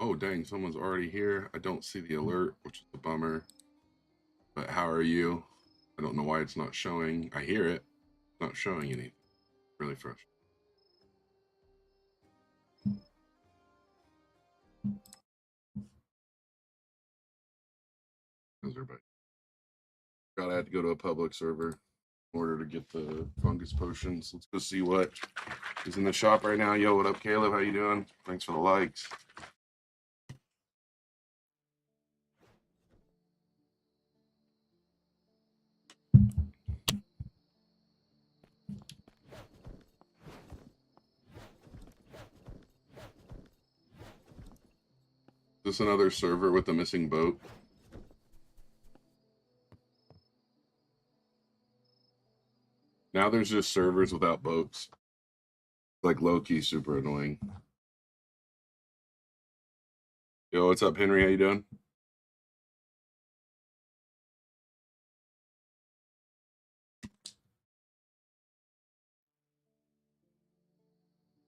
Oh, dang, someone's already here. I don't see the alert, which is a bummer. But how are you? I don't know why it's not showing. I hear it. It's not showing anything. Really frustrating. How's everybody? God, I had to go to a public server in order to get the fungus potions. Let's go see what is in the shop right now. Yo, what up, Caleb? How you doing? Thanks for the likes. Is this another server with a missing boat? Now there's just servers without boats. Like low-key super annoying. Yo, what's up, Henry? How you doing?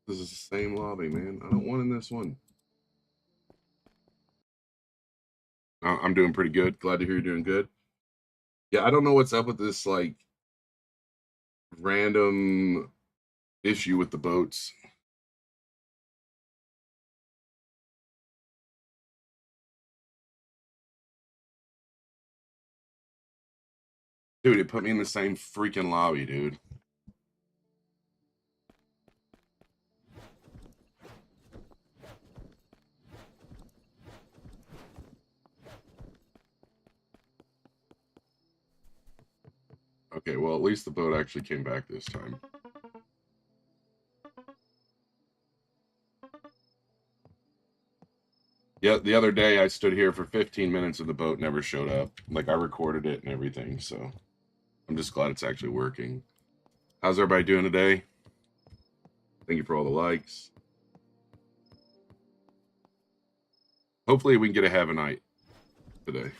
This is the same lobby, man. I don't want in this one. I'm doing pretty good. Glad to hear you're doing good. Yeah, I don't know what's up with this like random issue with the boats. Dude, it put me in the same freaking lobby, dude. Okay, well, at least the boat actually came back this time. Yeah, the other day I stood here for 15 minutes and the boat never showed up. Like I recorded it and everything, so I'm just glad it's actually working. How's everybody doing today? Thank you for all the likes. Hopefully we can get a have a night today.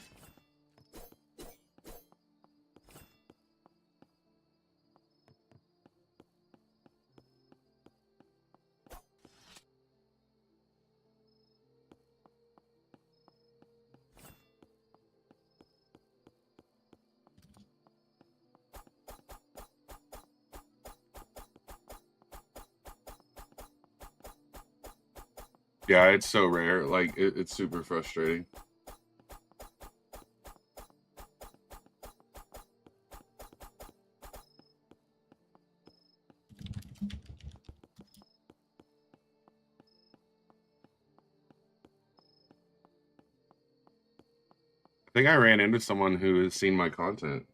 Yeah, it's so rare. Like it's super frustrating. I think I ran into someone who has seen my content.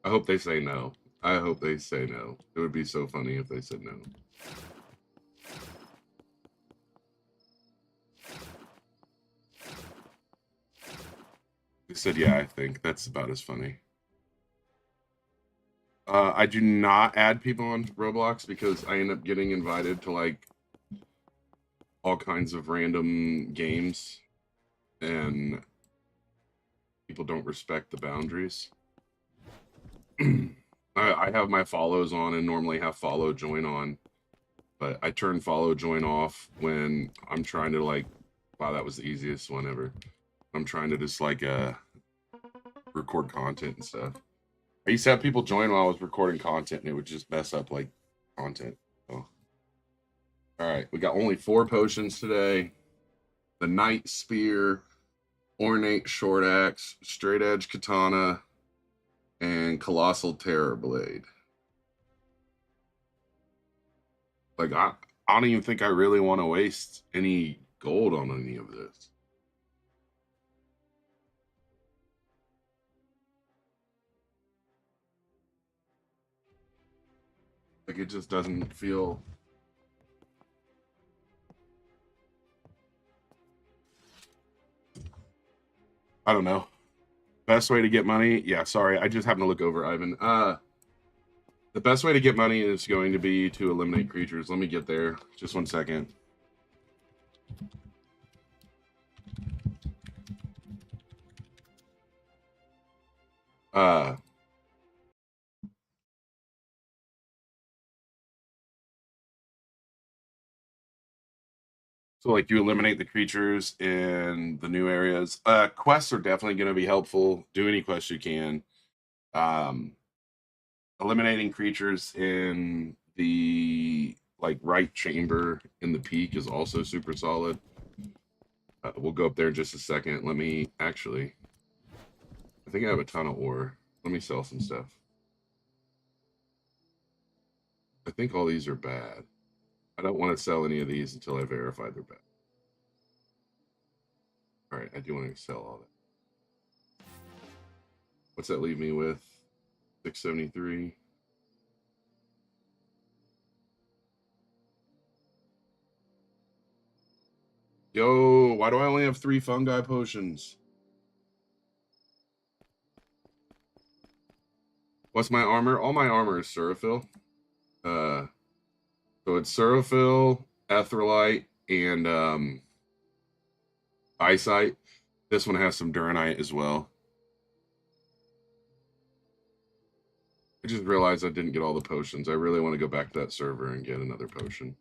I hope they say no. I hope they say no. It would be so funny if they said no. They said, yeah, I think that's about as funny. I do not add people on Roblox because I end up getting invited to like all kinds of random games and people don't respect the boundaries. I have my follows on and normally have follow join on, but I turn follow join off when I'm trying to like, wow, that was the easiest one ever. I'm trying to just like record content and stuff. I used to have people join while I was recording content and it would just mess up like content. So, all right, we got only 4 potions today. The Knight Spear, Ornate Short Axe, Straight Edge Katana, and Colossal Terror Blade. Like I don't even think I really want to waste any gold on any of this. Like it just doesn't feel. I don't know. Best way to get money? Yeah, sorry, I just happened to look over, Ivan. The best way to get money is going to be to eliminate creatures. Let me get there. Just 1 second. Uh, so like you eliminate the creatures in the new areas. Quests are definitely going to be helpful. Do any quests you can. Um, eliminating creatures in the like right chamber in the peak is also super solid. We'll go up there in just a second. Let me actually. I think I have a ton of ore. Let me sell some stuff. I think all these are bad. I don't want to sell any of these until I verify they're bad. All right, I do want to sell all that. What's that leave me with? 673. Yo, why do I only have 3 fungi potions? What's my armor? All my armor is Seraphil. So it's Seraphil, Etherlite, and Eyesight. This one has some Duranite as well. I just realized I didn't get all the potions. I really want to go back to that server and get another potion.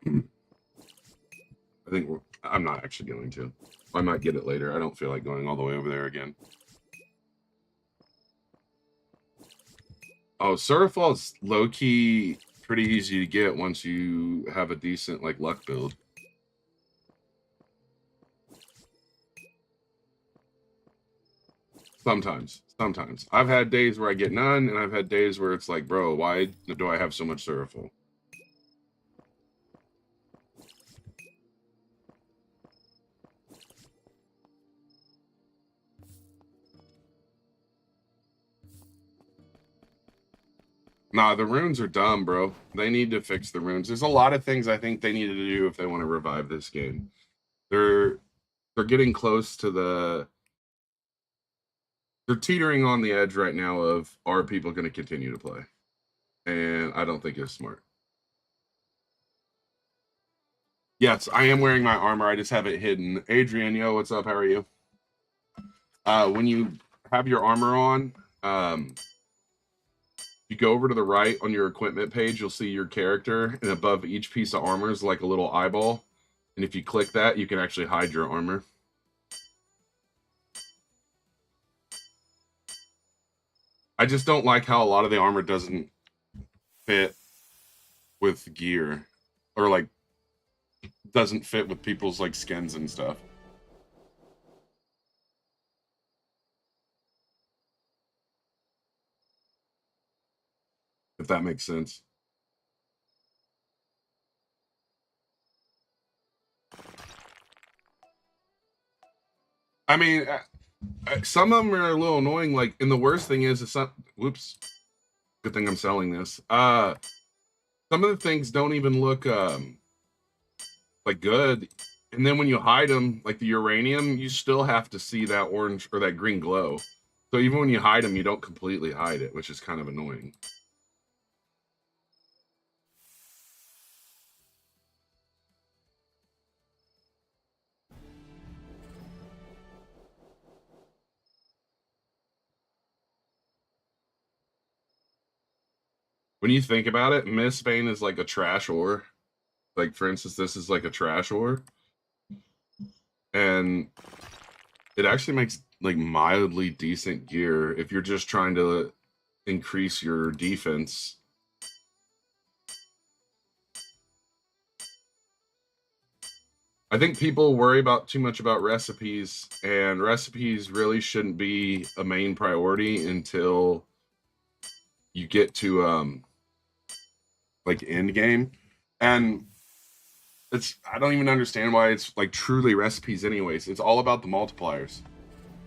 I think I'm not actually going to. I might get it later. I don't feel like going all the way over there again. Oh, Seraphil is low-key pretty easy to get once you have a decent like luck build. Sometimes. I've had days where I get none, and I've had days where it's like, bro, why do I have so much Seraphil? Nah, the runes are dumb, bro. They need to fix the runes. There's a lot of things I think they needed to do if they want to revive this game. They're getting close to they're teetering on the edge right now of are people going to continue to play? And I don't think it's smart. Yes, I am wearing my armor. I just have it hidden. Adrian, yo, what's up? How are you? When you have your armor on, you go over to the right on your equipment page, you'll see your character, and above each piece of armor is like a little eyeball. And if you click that, you can actually hide your armor. I just don't like how a lot of the armor doesn't fit with gear, or like doesn't fit with people's like skins and stuff. If that makes sense. I mean, some of them are a little annoying. Like, and the worst thing is, some. Whoops. Good thing I'm selling this. Some of the things don't even look like good, and then when you hide them, like the uranium, you still have to see that orange or that green glow. So even when you hide them, you don't completely hide it, which is kind of annoying. When you think about it, Miss Bane is like a trash ore. Like, for instance, this is like a trash ore. And it actually makes like mildly decent gear if you're just trying to increase your defense. I think people worry about too much about recipes, and recipes really shouldn't be a main priority until you get to like end game. And I don't even understand why it's like truly recipes anyways. It's all about the multipliers.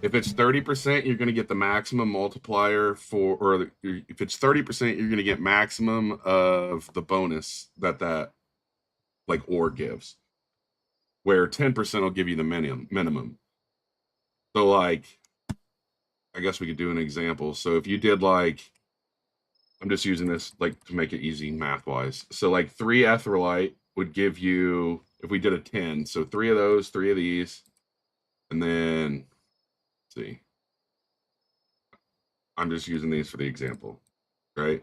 If it's 30%, you're going to get the maximum multiplier for, or if it's 30%, you're going to get maximum of the bonus that like ore gives, where 10% will give you the minimum. So like, I guess we could do an example. So if you did like I'm just using this like to make it easy math wise. So like 3 Etherlite would give you, if we did a 10, so 3 of those, 3 of these, and then let's see. I'm just using these for the example, right?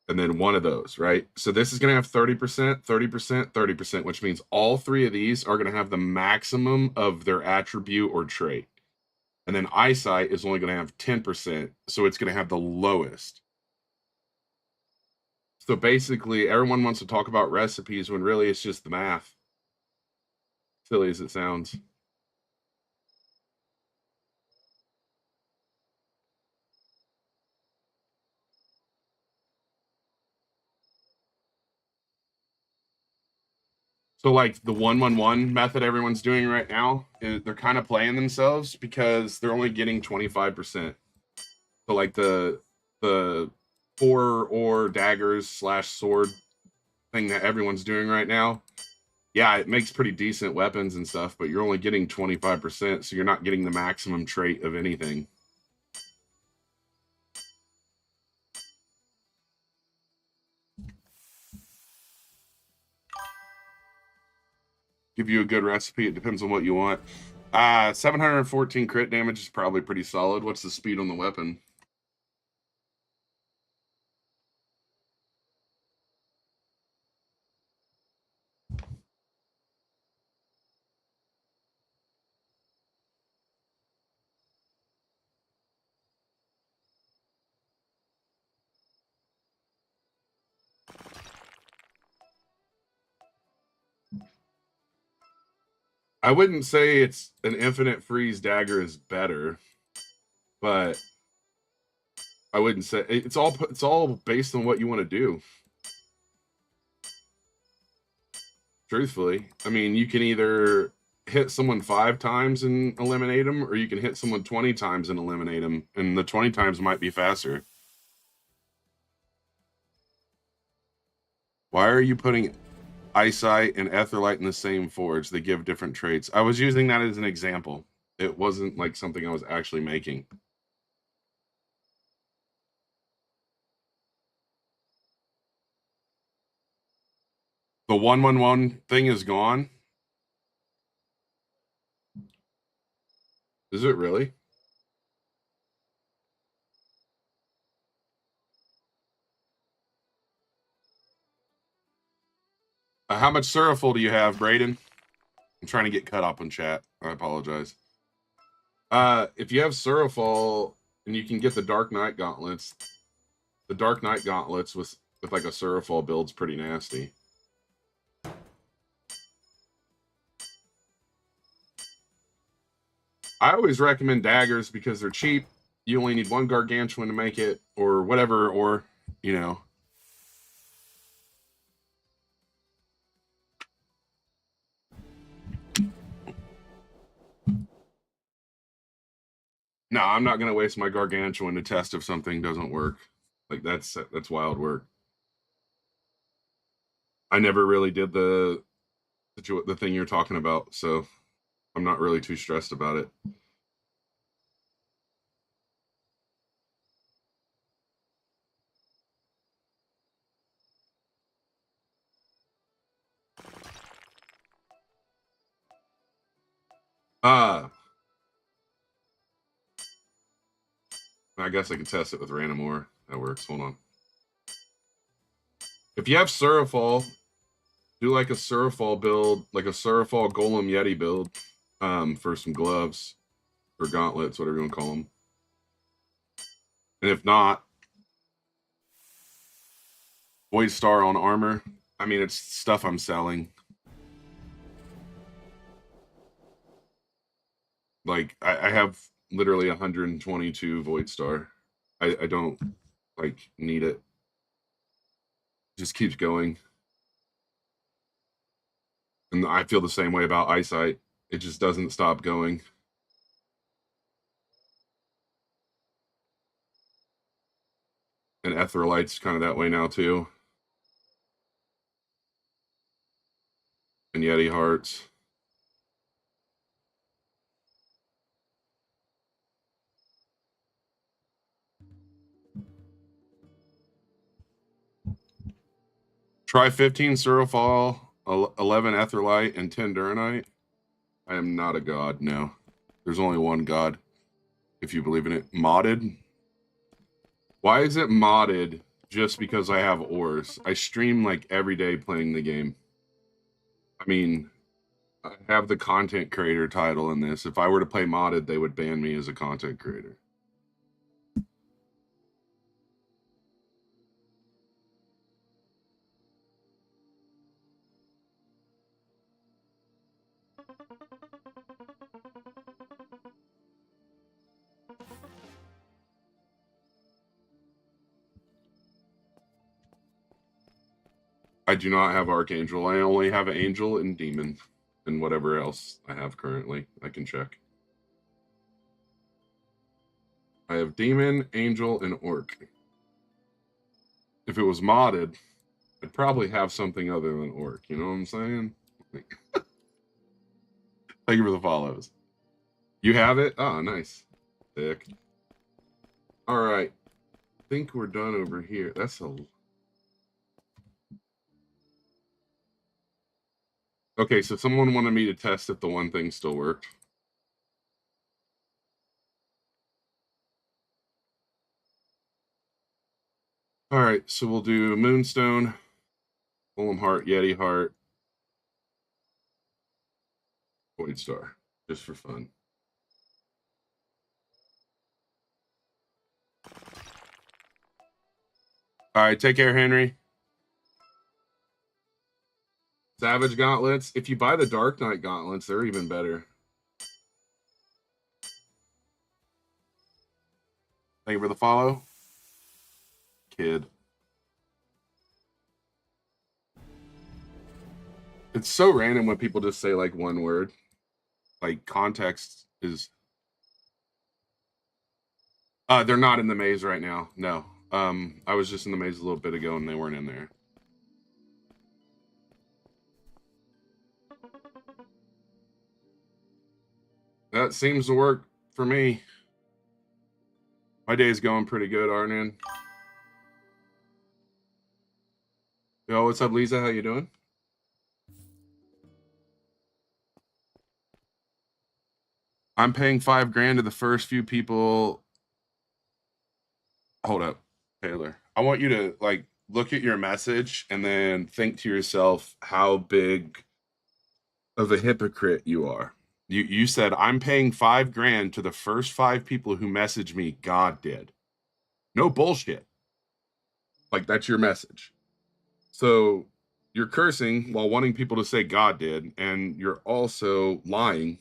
And then 1 of those, right? So this is going to have 30%, 30%, 30%, which means all 3 of these are going to have the maximum of their attribute or trait. And then eyesight is only going to have 10%, so it's going to have the lowest. So basically, everyone wants to talk about recipes when really it's just the math. Silly as it sounds. So like the 1-1-1 method everyone's doing right now, they're kind of playing themselves because they're only getting 25%. So like the 4 or daggers / sword thing that everyone's doing right now, yeah, it makes pretty decent weapons and stuff, but you're only getting 25%, so you're not getting the maximum trait of anything. Give you a good recipe. It depends on what you want. 714 crit damage is probably pretty solid. What's the speed on the weapon? I wouldn't say it's an infinite freeze dagger is better, but I wouldn't say it's all based on what you want to do. Truthfully, I mean, you can either hit someone 5 times and eliminate them, or you can hit someone 20 times and eliminate them, and the 20 times might be faster. Why are you putting eyesight and etherlight in the same forge? They give different traits. I was using that as an example. It wasn't like something I was actually making. The 1-1-1 thing is gone. Is it really? How much Suraful do you have, Braden? I'm trying to get cut up in chat. I apologize. If you have Suraful and you can get the Dark Knight gauntlets, the Dark Knight gauntlets with like a Suraful build's pretty nasty. I always recommend daggers because they're cheap. You only need 1 gargantuan to make it, or whatever, or you know. No, I'm not gonna waste my gargantuan to test if something doesn't work. Like that's wild work. I never really did the thing you're talking about, so I'm not really too stressed about it. I guess I can test it with random ore. That works. Hold on. If you have Surafall, do like a Surafall build, like a Surafall Golem Yeti build, for some gloves or gauntlets, whatever you want to call them. And if not, Void Star on armor. I mean, it's stuff I'm selling. Like I have literally 122 Void Star. I don't like need it. Just keeps going. And I feel the same way about eyesight. It just doesn't stop going. And Etherlight's kind of that way now too. And Yeti Hearts. Try 15 Surofall, 11 Etherlight, and 10 Duranite. I am not a god, no. There's only one god, if you believe in it. Modded? Why is it modded just because I have ores? I stream like every day playing the game. I mean, I have the content creator title in this. If I were to play modded, they would ban me as a content creator. I do not have Archangel. I only have Angel and Demon and whatever else I have currently. I can check. I have Demon, Angel, and Orc. If it was modded, I'd probably have something other than Orc. You know what I'm saying? Thank you for the follows. You have it? Oh, nice. Sick. All right. I think we're done over here. That's a... Okay, so someone wanted me to test if the one thing still worked. All right, so we'll do Moonstone, Golem Heart, Yeti Heart, Void Star, just for fun. All right, take care, Henry. Savage Gauntlets. If you buy the Dark Knight Gauntlets, they're even better. Thank you for the follow. Kid. It's so random when people just say like one word. Like context is... they're not in the maze right now. No. I was just in the maze a little bit ago and they weren't in there. That seems to work for me. My day's going pretty good, Arnan. Yo, what's up, Lisa? How you doing? I'm paying $5,000 to the first few people. Hold up, Taylor. I want you to like look at your message and then think to yourself how big of a hypocrite you are. You said, I'm paying $5,000 to the first 5 people who message me, God did. No bullshit. Like, that's your message. So you're cursing while wanting people to say God did, and you're also lying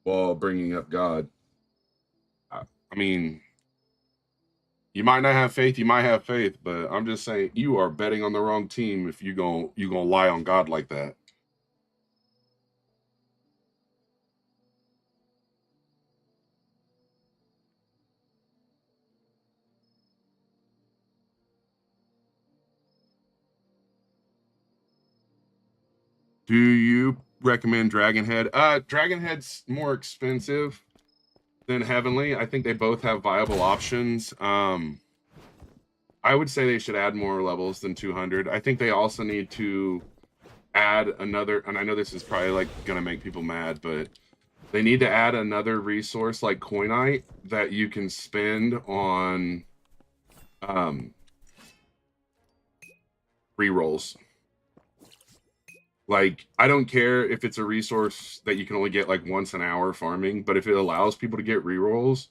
while bringing up God. I mean, you might not have faith, you might have faith, but I'm just saying you are betting on the wrong team if you gonna lie on God like that. Do you recommend Dragonhead? Dragonhead's more expensive than Heavenly. I think they both have viable options. I would say they should add more levels than 200. I think they also need to add another, and I know this is probably like gonna make people mad, but they need to add another resource like Coinite that you can spend on rerolls. Like, I don't care if it's a resource that you can only get like once an hour farming, but if it allows people to get rerolls,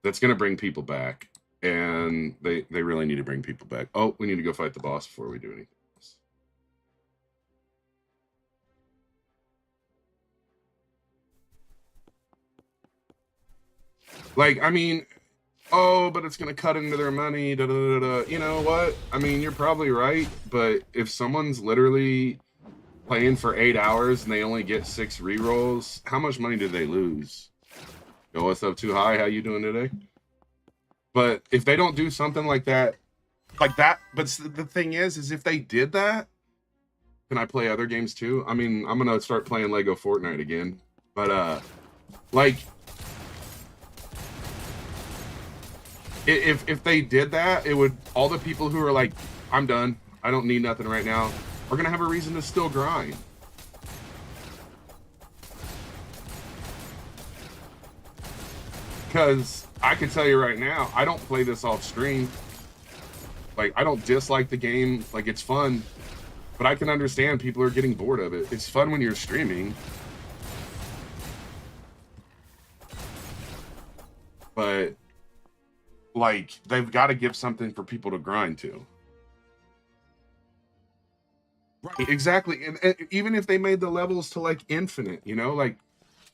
that's going to bring people back. And they really need to bring people back. Oh, we need to go fight the boss before we do anything else. Like, I mean, oh, but it's going to cut into their money. Da, da, da, da. You know what? I mean, you're probably right. But if someone's literally playing for 8 hours and they only get 6 rerolls, how much money did they lose? Yo, what's up, Too High? How you doing today? But if they don't do something like that, but the thing is if they did that, can I play other games too? I mean, I'm gonna start playing Lego Fortnite again, but like, if they did that, it would, all the people who are like, I'm done, I don't need nothing right now, are gonna have a reason to still grind. Because I can tell you right now, I don't play this off stream. Like, I don't dislike the game. Like, it's fun. But I can understand people are getting bored of it. It's fun when you're streaming. But, like, they've got to give something for people to grind to. Right. Exactly. And even if they made the levels to, like, infinite, you know? Like,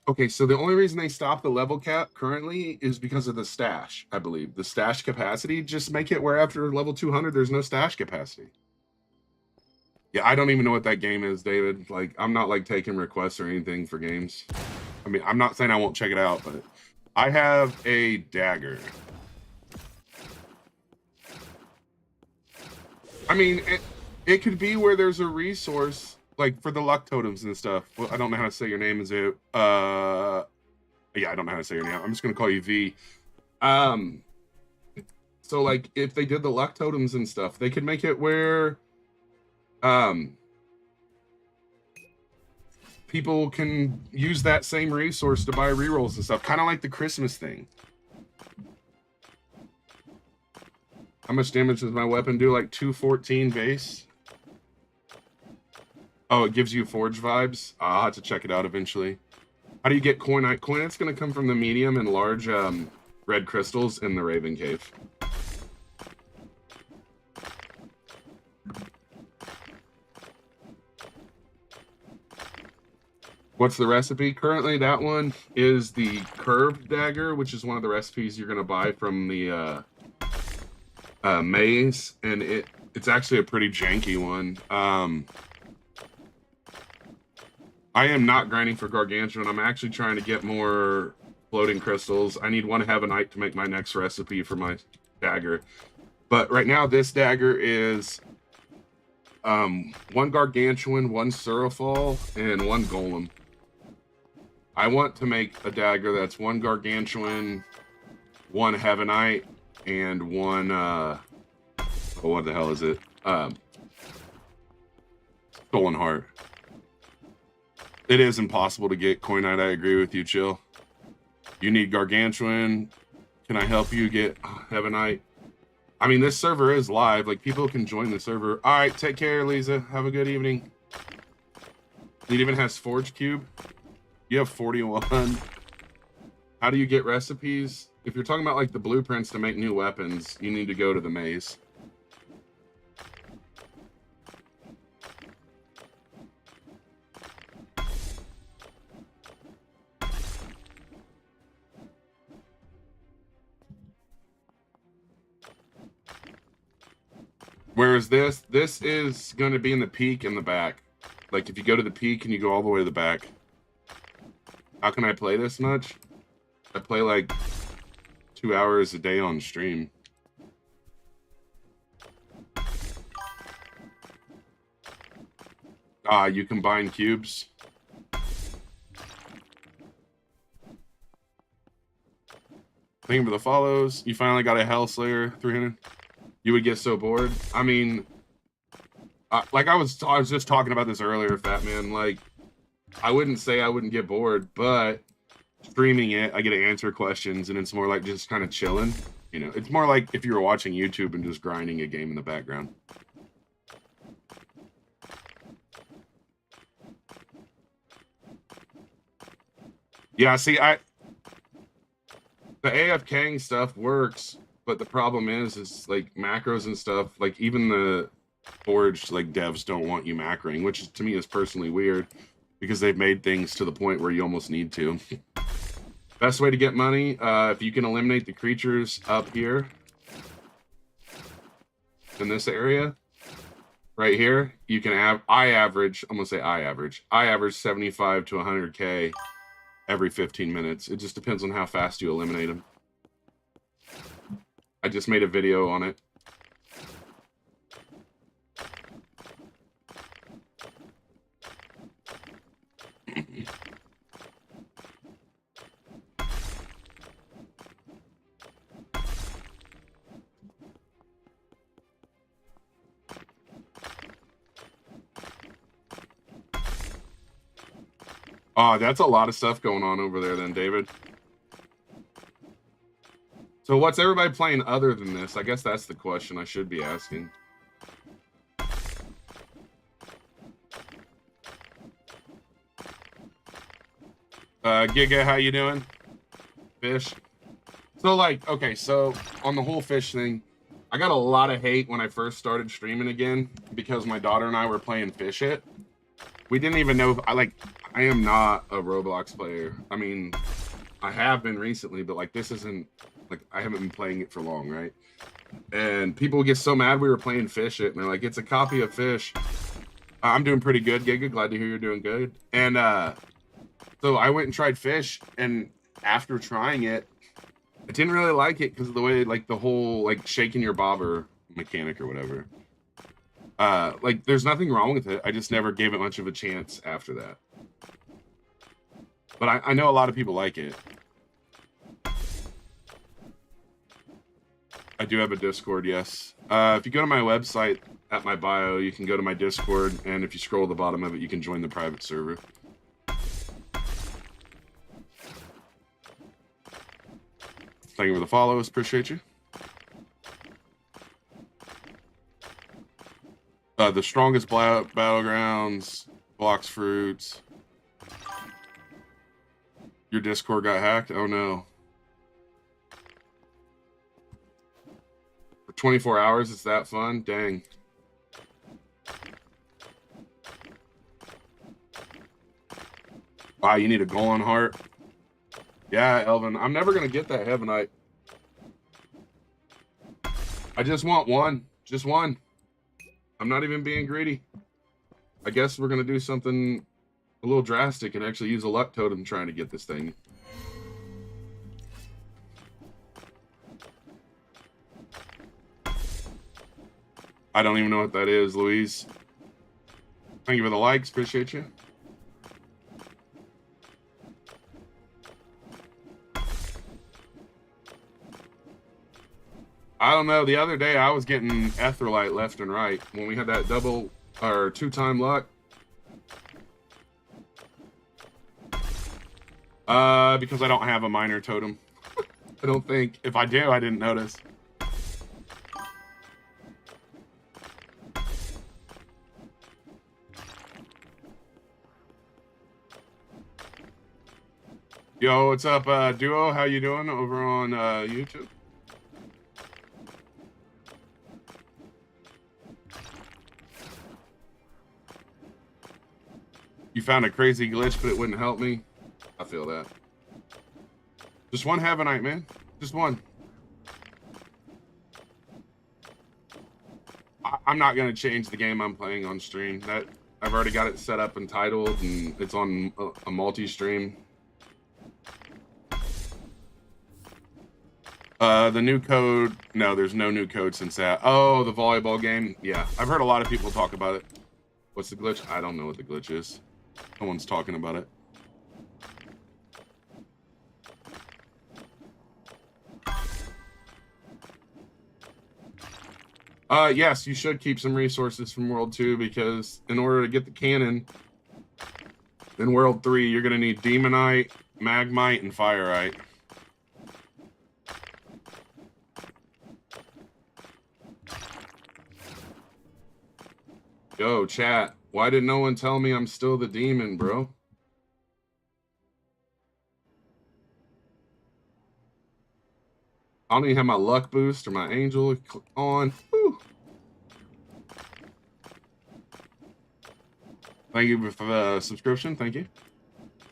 okay, so the only reason they stopped the level cap currently is because of the stash, I believe. The stash capacity. Just make it where after level 200, there's no stash capacity. Yeah, I don't even know what that game is, David. Like, I'm not, like, taking requests or anything for games. I mean, I'm not saying I won't check it out, but I have a dagger. I mean, it could be where there's a resource, like, for the luck totems and stuff. Well, I don't know how to say your name. Is it, yeah, I don't know how to say your name. I'm just gonna call you V. So, like, if they did the luck totems and stuff, they could make it where, people can use that same resource to buy rerolls and stuff. Kind of like the Christmas thing. How much damage does my weapon do? Like 214 base? Oh, it gives you Forge vibes? I'll have to check it out eventually. How do you get Coinite? Coinite's going to come from the medium and large red crystals in the Raven Cave. What's the recipe? Currently, that one is the curved dagger, which is one of the recipes you're going to buy from the maze, and it's actually a pretty janky one. I am not grinding for gargantuan. I'm actually trying to get more floating crystals. I need one heavenite to make my next recipe for my dagger. But right now, this dagger is one gargantuan, one surafal, and one golem. I want to make a dagger that's one gargantuan, one heavenite, and one what the hell is it? Stolen heart. It is impossible to get Coinite. I agree with you, Chill. You need gargantuan. Can I help you get heavenite? I mean, this server is live. Like, people can join the server. All right, take care, Lisa. Have a good evening. It even has Forge Cube. You have 41. How do you get recipes? If you're talking about, like, the blueprints to make new weapons, you need to go to the maze. Whereas this is going to be in the peak in the back. Like, if you go to the peak and you go all the way to the back. How can I play this much? I play like 2 hours a day on stream. You combine cubes. Thank you for the follows. You finally got a Hellslayer 300. You would get so bored. I mean, like I was just talking about this earlier, Fat Man. Like, I wouldn't say I wouldn't get bored, but streaming it, I get to answer questions, and it's more like just kind of chilling. You know, it's more like if you were watching YouTube and just grinding a game in the background. Yeah, see, the AFKing stuff works, but the problem is like macros and stuff. Like, even the Forge like devs don't want you macroing, which to me is personally weird, because they've made things to the point where you almost need to. Best way to get money, if you can eliminate the creatures up here in this area right here, you can I average 75 to 100k every 15 minutes. It just depends on how fast you eliminate them. I just made a video on it. Oh, that's a lot of stuff going on over there then, David. So what's everybody playing other than this? I guess that's the question I should be asking. Giga, how you doing? Fish. So like, okay, so on the whole fish thing, I got a lot of hate when I first started streaming again because my daughter and I were playing Fish It. We didn't even know I am not a Roblox player. I mean, I have been recently, but like this isn't like I haven't been playing it for long, right? And people would get so mad we were playing Fish It, and they're like, it's a copy of Fish. I'm doing pretty good, Giga. Glad to hear you're doing good. And so I went and tried Fish, and after trying it, I didn't really like it because of the way, like, the whole, like, shaking your bobber mechanic or whatever. Like, there's nothing wrong with it. I just never gave it much of a chance after that. But I know a lot of people like it. I do have a Discord, yes. If you go to my website, at my bio, you can go to my Discord, and if you scroll to the bottom of it, you can join the private server. Thank you for the follows. Appreciate you. The strongest battlegrounds, blocks fruits. Your Discord got hacked? Oh no. For 24 hours, it's that fun? Dang. Wow, you need a golem heart? Yeah, Elvin. I'm never going to get that Heavenite. I just want one. Just one. I'm not even being greedy. I guess we're going to do something a little drastic and actually use a luck totem trying to get this thing. I don't even know what that is, Louise. Thank you for the likes. Appreciate you. I don't know. The other day I was getting Etherlite left and right when we had that double or 2-time luck. Because I don't have a minor totem. I don't think. If I do, I didn't notice. Yo, what's up, Duo? How you doing over on YouTube? You found a crazy glitch, but it wouldn't help me. I feel that. Just one Heavenite, man. Just one. I'm not gonna change the game I'm playing on stream. That I've already got it set up and titled, and it's on a multi-stream. The new code. No, there's no new code since that. Oh, the volleyball game. Yeah, I've heard a lot of people talk about it. What's the glitch? I don't know what the glitch is. No one's talking about it. Yes, you should keep some resources from World 2 because in order to get the cannon in World 3, you're going to need Demonite, Magmite, and Fireite. Yo, chat. Why did no one tell me I'm still the demon, bro? I don't even have my luck boost or my angel on. Woo. Thank you for the subscription. Thank you.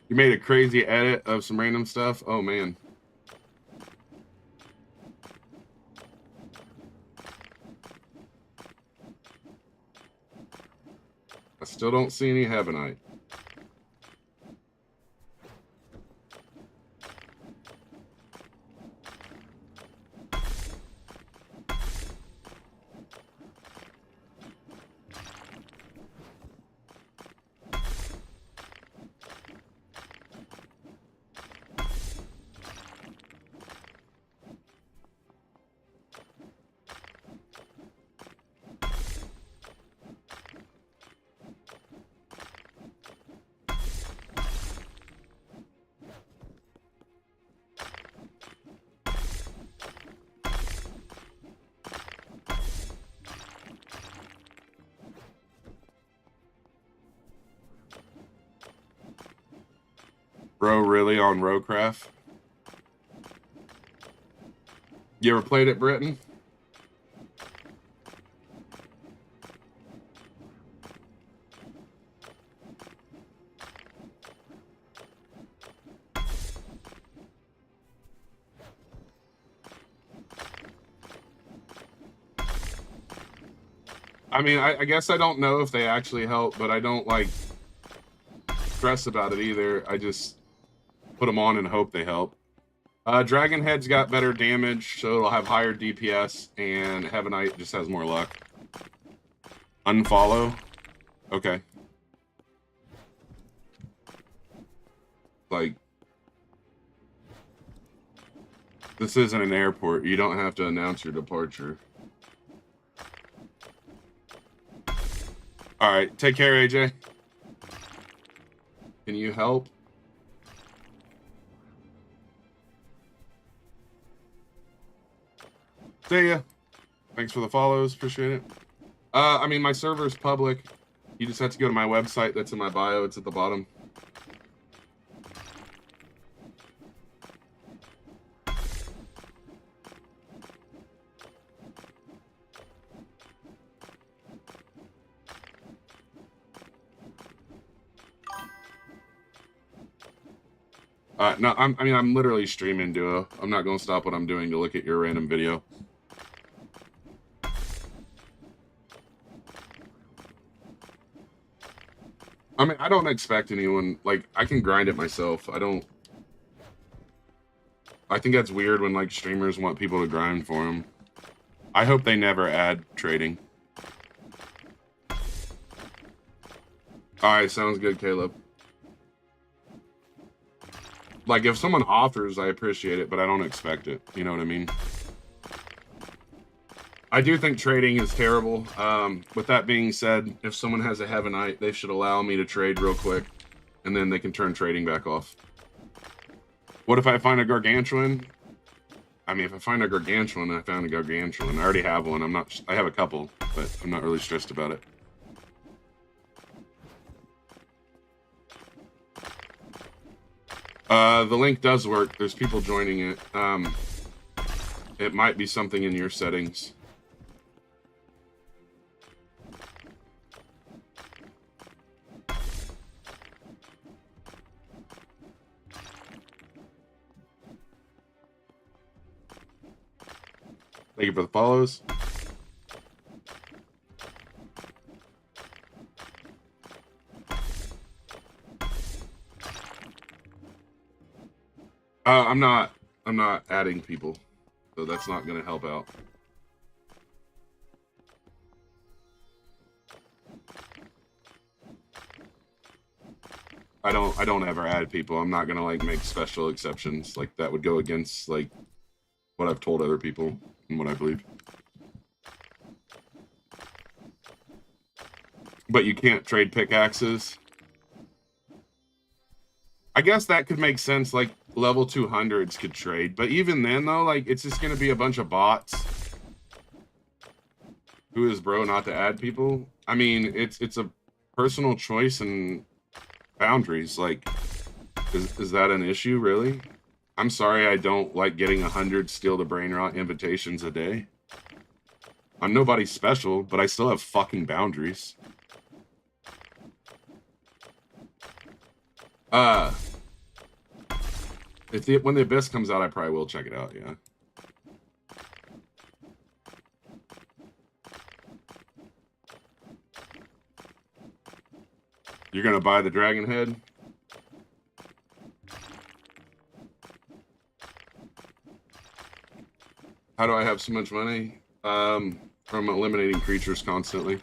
You made a crazy edit of some random stuff. Oh, man. I still don't see any Heavenite. Bro, really on Rowcraft? You ever played it, Britton? I mean, I guess I don't know if they actually help, but I don't like stress about it either. I just put them on and hope they help. Dragon Head's got better damage, so it'll have higher DPS, and Heaven Knight just has more luck. Unfollow? Okay. Like, this isn't an airport. You don't have to announce your departure. All right, take care, AJ. Can you help? See ya. Thanks for the follows. Appreciate it. I mean, my server's public. You just have to go to my website. That's in my bio. It's at the bottom. No, I'm literally streaming Duo. I'm not going to stop what I'm doing to look at your random video. I mean, I don't expect anyone, like, I can grind it myself. I think that's weird when, like, streamers want people to grind for them. I hope they never add trading. Alright, sounds good, Caleb. Like, if someone offers, I appreciate it, but I don't expect it. You know what I mean? I do think trading is terrible. With that being said, if someone has a Heaven Knight, they should allow me to trade real quick, and then they can turn trading back off. What if I find a Gargantuan? I mean, if I find a Gargantuan, I found a Gargantuan. I already have one. I have a couple, but I'm not really stressed about it. The link does work. There's people joining it. It might be something in your settings. Thank you for the follows. I'm not adding people, so that's not going to help out. I don't ever add people. I'm not going to like make special exceptions. Like that would go against like what I've told other people and what I believe. But you can't trade pickaxes. I guess that could make sense. Like level 200s could trade, but even then though, like it's just going to be a bunch of bots. Who is bro not to add people? I mean, it's a personal choice and boundaries. Like, is that an issue really? I'm sorry, I don't like getting 100 steal the brain rot invitations a day. I'm nobody special, but I still have fucking boundaries. When the Abyss comes out, I probably will check it out, yeah. You're gonna buy the Dragon Head? How do I have so much money? From eliminating creatures constantly.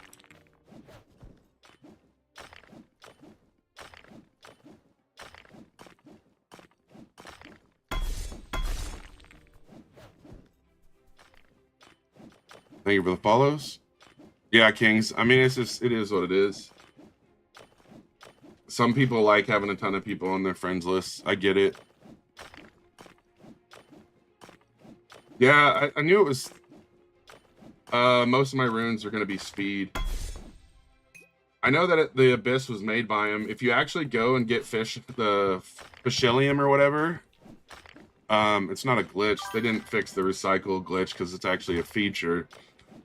Thank you for the follows. Yeah, Kings. I mean, it is what it is. Some people like having a ton of people on their friends list. I get it. Yeah, I knew it was... most of my runes are going to be speed. I know that the Abyss was made by him. If you actually go and get the Fishilium or whatever, it's not a glitch. They didn't fix the recycle glitch because it's actually a feature.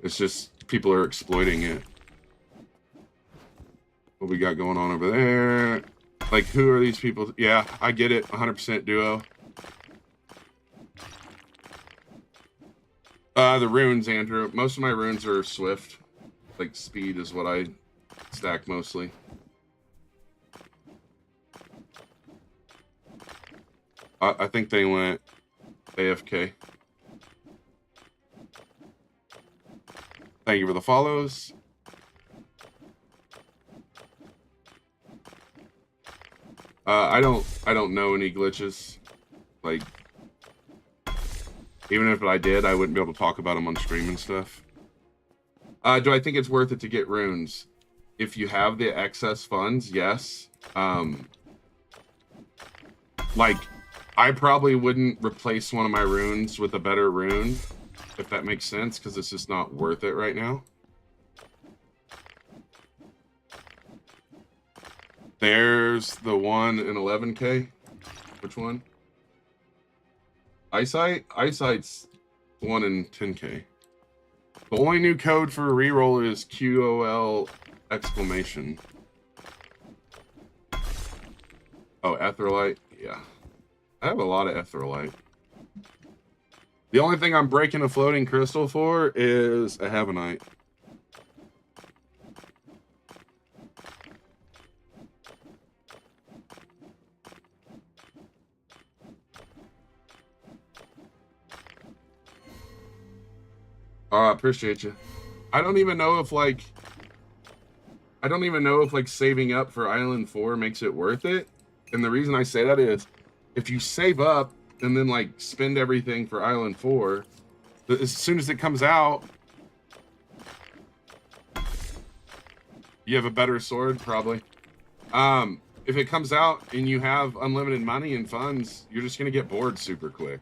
It's just people are exploiting it. What we got going on over there? Like, who are these people? Yeah, I get it. 100% duo. The runes, Andrew. Most of my runes are swift. Like, speed is what I stack mostly. I think they went AFK. Thank you for the follows. I don't know any glitches. Like, even if I did, I wouldn't be able to talk about them on stream and stuff. Do I think it's worth it to get runes? If you have the excess funds, yes. Like, I probably wouldn't replace one of my runes with a better rune, if that makes sense, because it's just not worth it right now. There's the one in 11K. Which one? Eyesight? Eyesight's the one in 10K. The only new code for a reroll is QOL exclamation. Oh, Etherlite? Yeah. I have a lot of Etherlite. The only thing I'm breaking a floating crystal for is a Heavenite. Oh, I appreciate you. I don't even know if saving up for Island 4 makes it worth it. And the reason I say that is if you save up and then like spend everything for Island 4, as soon as it comes out, you have a better sword probably. If it comes out and you have unlimited money and funds, you're just gonna get bored super quick.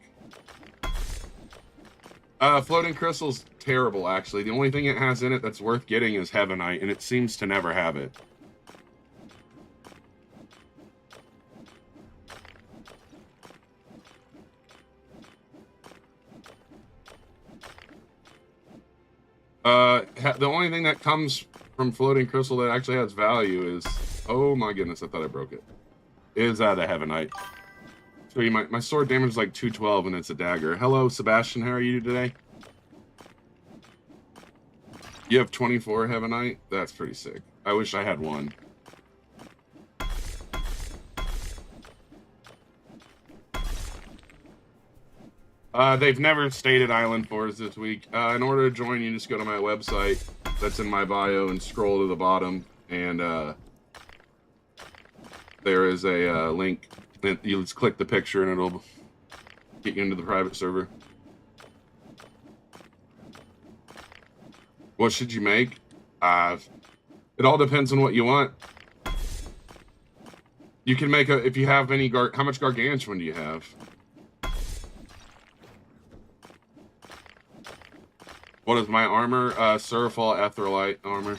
Floating crystal's terrible, actually. The only thing it has in it that's worth getting is Heavenite, and it seems to never have it. The only thing that comes from floating crystal that actually has value is... Oh my goodness, I thought I broke it. Is the Heavenite. So my sword damage is like 212 and it's a dagger. Hello, Sebastian. How are you today? You have 24 Heavenite? That's pretty sick. I wish I had one. They've never stated Island 4s this week. In order to join, you just go to my website. That's in my bio and scroll to the bottom. And there is a link. You just click the picture and it'll get you into the private server. What should you make? It all depends on what you want. You can make if you have any how much gargantuan do you have? What is my armor? Surfall Etherlite armor.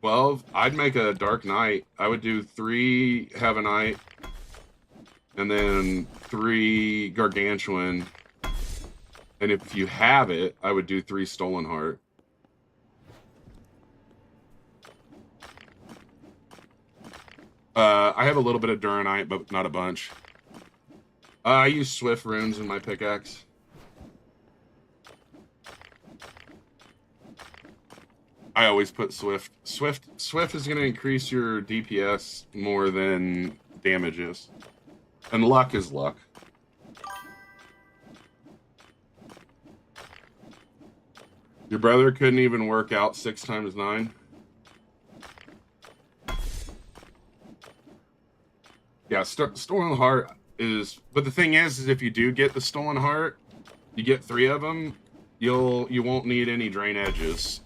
12. I'd make a Dark Knight. I would do 3 Heavenite and then 3 gargantuan. And if you have it, I would do 3 Stolen Heart. I have a little bit of Duranite, but not a bunch. I use Swift runes in my pickaxe. I always put Swift. Swift is going to increase your DPS more than damages. And luck is luck. Your brother couldn't even work out 6 times 9? Yeah, Stolen Heart is... But the thing is if you do get the Stolen Heart, you get 3 of them, you won't need any drain edges.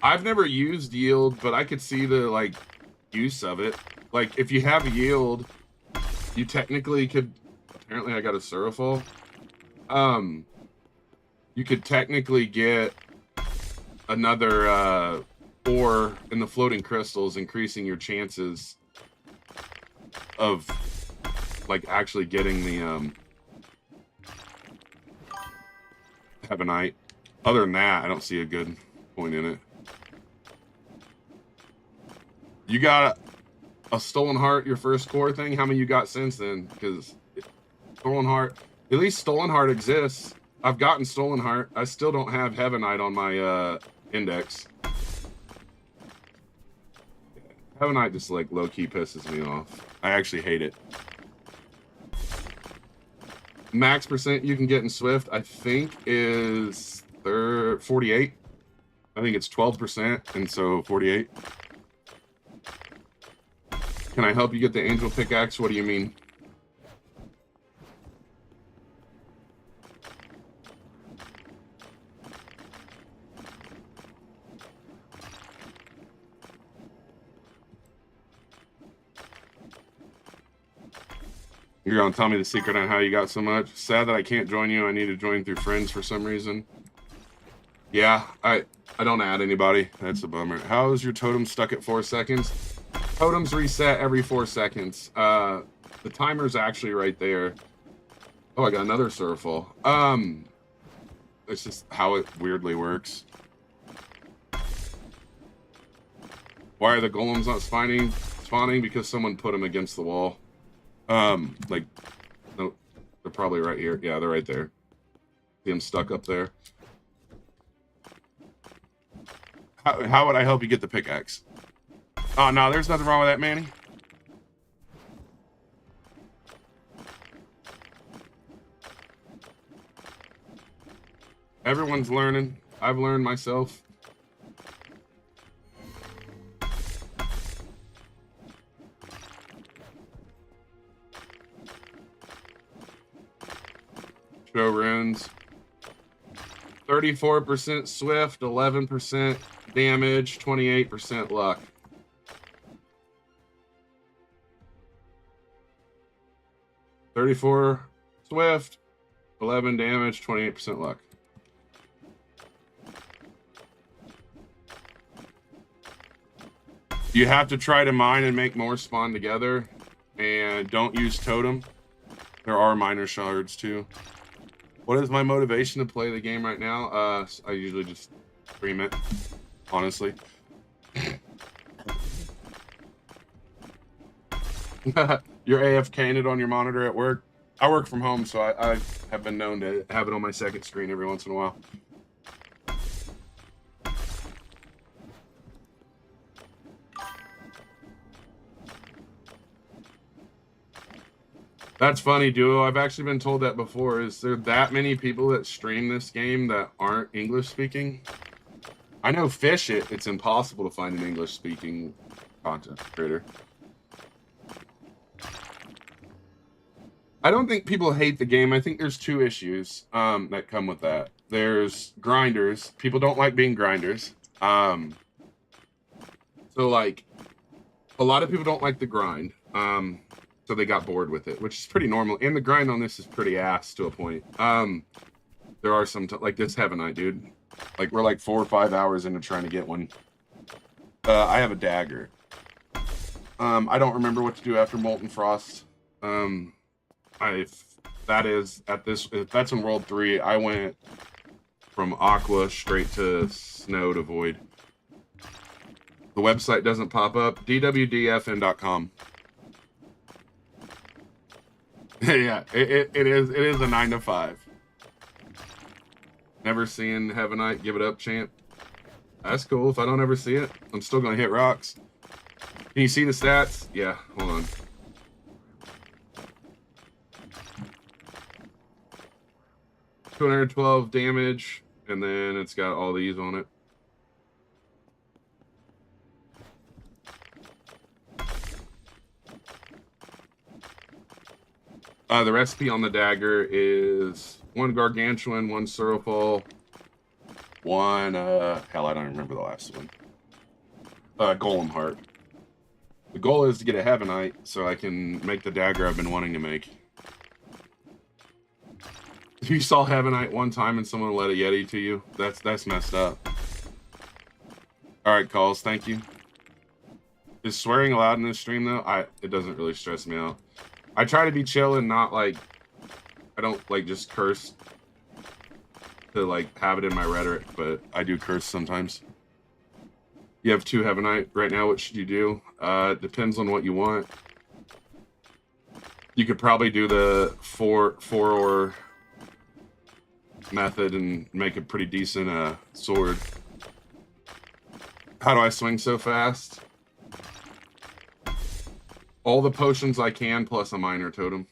I've never used yield, but I could see the, like, use of it. Like, if you have yield, you technically could... Apparently I got a Surafall. You could technically get a another ore in the floating crystals, increasing your chances of like actually getting the Heavenite. Other than that, I don't see a good point in it. You got a Stolen Heart, your first core thing? How many you got since then? Because Stolen Heart, at least Stolen Heart exists. I've gotten Stolen Heart. I still don't have Heavenite on my index. Heavenite just like low-key pisses me off. I actually hate it. Max percent you can get in Swift, I think, is 48. I think it's 12%, and so 48. Can I help you get the Angel Pickaxe? What do you mean? You're gonna tell me the secret on how you got so much? Sad that I can't join you. I need to join through friends for some reason. Yeah, I don't add anybody. That's a bummer. How is your totem stuck at 4 seconds? Totems reset every 4 seconds. The timer's actually right there. Oh, I got another Surfall. It's just how it weirdly works. Why are the golems not spawning? Because someone put them against the wall. Like, no, they're probably right here. Yeah, they're right there. See them stuck up there. How would I help you get the pickaxe? Oh, no, there's nothing wrong with that, Manny. Everyone's learning. I've learned myself. Show runes. 34% Swift, 11% damage, 28% luck. $34 Swift, 11 damage, 28% luck. You have to try to mine and make more spawn together, and don't use totem. There are miner shards too. What is my motivation to play the game right now? I usually just stream it, honestly. You're AFKing it on your monitor at work? I work from home, so I have been known to have it on my second screen every once in a while. That's funny, Duo. I've actually been told that before. Is there that many people that stream this game that aren't English speaking? I know Fish It. It's impossible to find an English speaking content creator. I don't think people hate the game. I think there's two issues that come with that. There's grinders. People don't like being grinders. So like a lot of people don't like the grind. So they got bored with it, which is pretty normal. And the grind on this is pretty ass to a point. There are some, like this Heavenite, dude. Like, we're like 4 or 5 hours into trying to get one. I have a dagger. I don't remember what to do after Molten Frost. If that's in World 3, I went from Aqua straight to Snow to Void. The website doesn't pop up. dwdfn.com. Yeah, it is a 9 to 5. Never seeing Heavenite, give it up, champ. That's cool. If I don't ever see it, I'm still gonna hit rocks. Can you see the stats? Yeah, hold on. $212 damage, and then it's got all these on it. The recipe on the dagger is 1 gargantuan, 1 Surfall, 1 hell, I don't remember the last one. Golem heart. The goal is to get a Heavenite so I can make the dagger I've been wanting to make. You saw Heavenite one time and someone let a Yeti to you? That's messed up. All right, calls. Thank you. Is swearing allowed in this stream though? It doesn't really stress me out. I try to be chill and not like, I don't like just curse to like have it in my rhetoric, but I do curse sometimes. You have 2 Heavenite right now. What should you do? Depends on what you want. You could probably do the four ore method and make a pretty decent sword. How do I swing so fast? All the potions I can, plus a minor totem.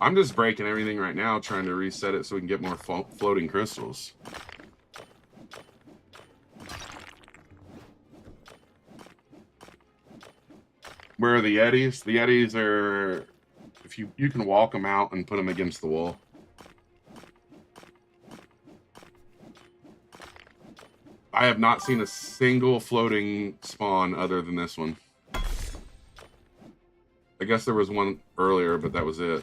I'm just breaking everything right now, trying to reset it so we can get more floating crystals. Where are the Yetis? The Yetis are... If you can walk them out and put them against the wall. I have not seen a single floating spawn other than this one. I guess there was one earlier, but that was it.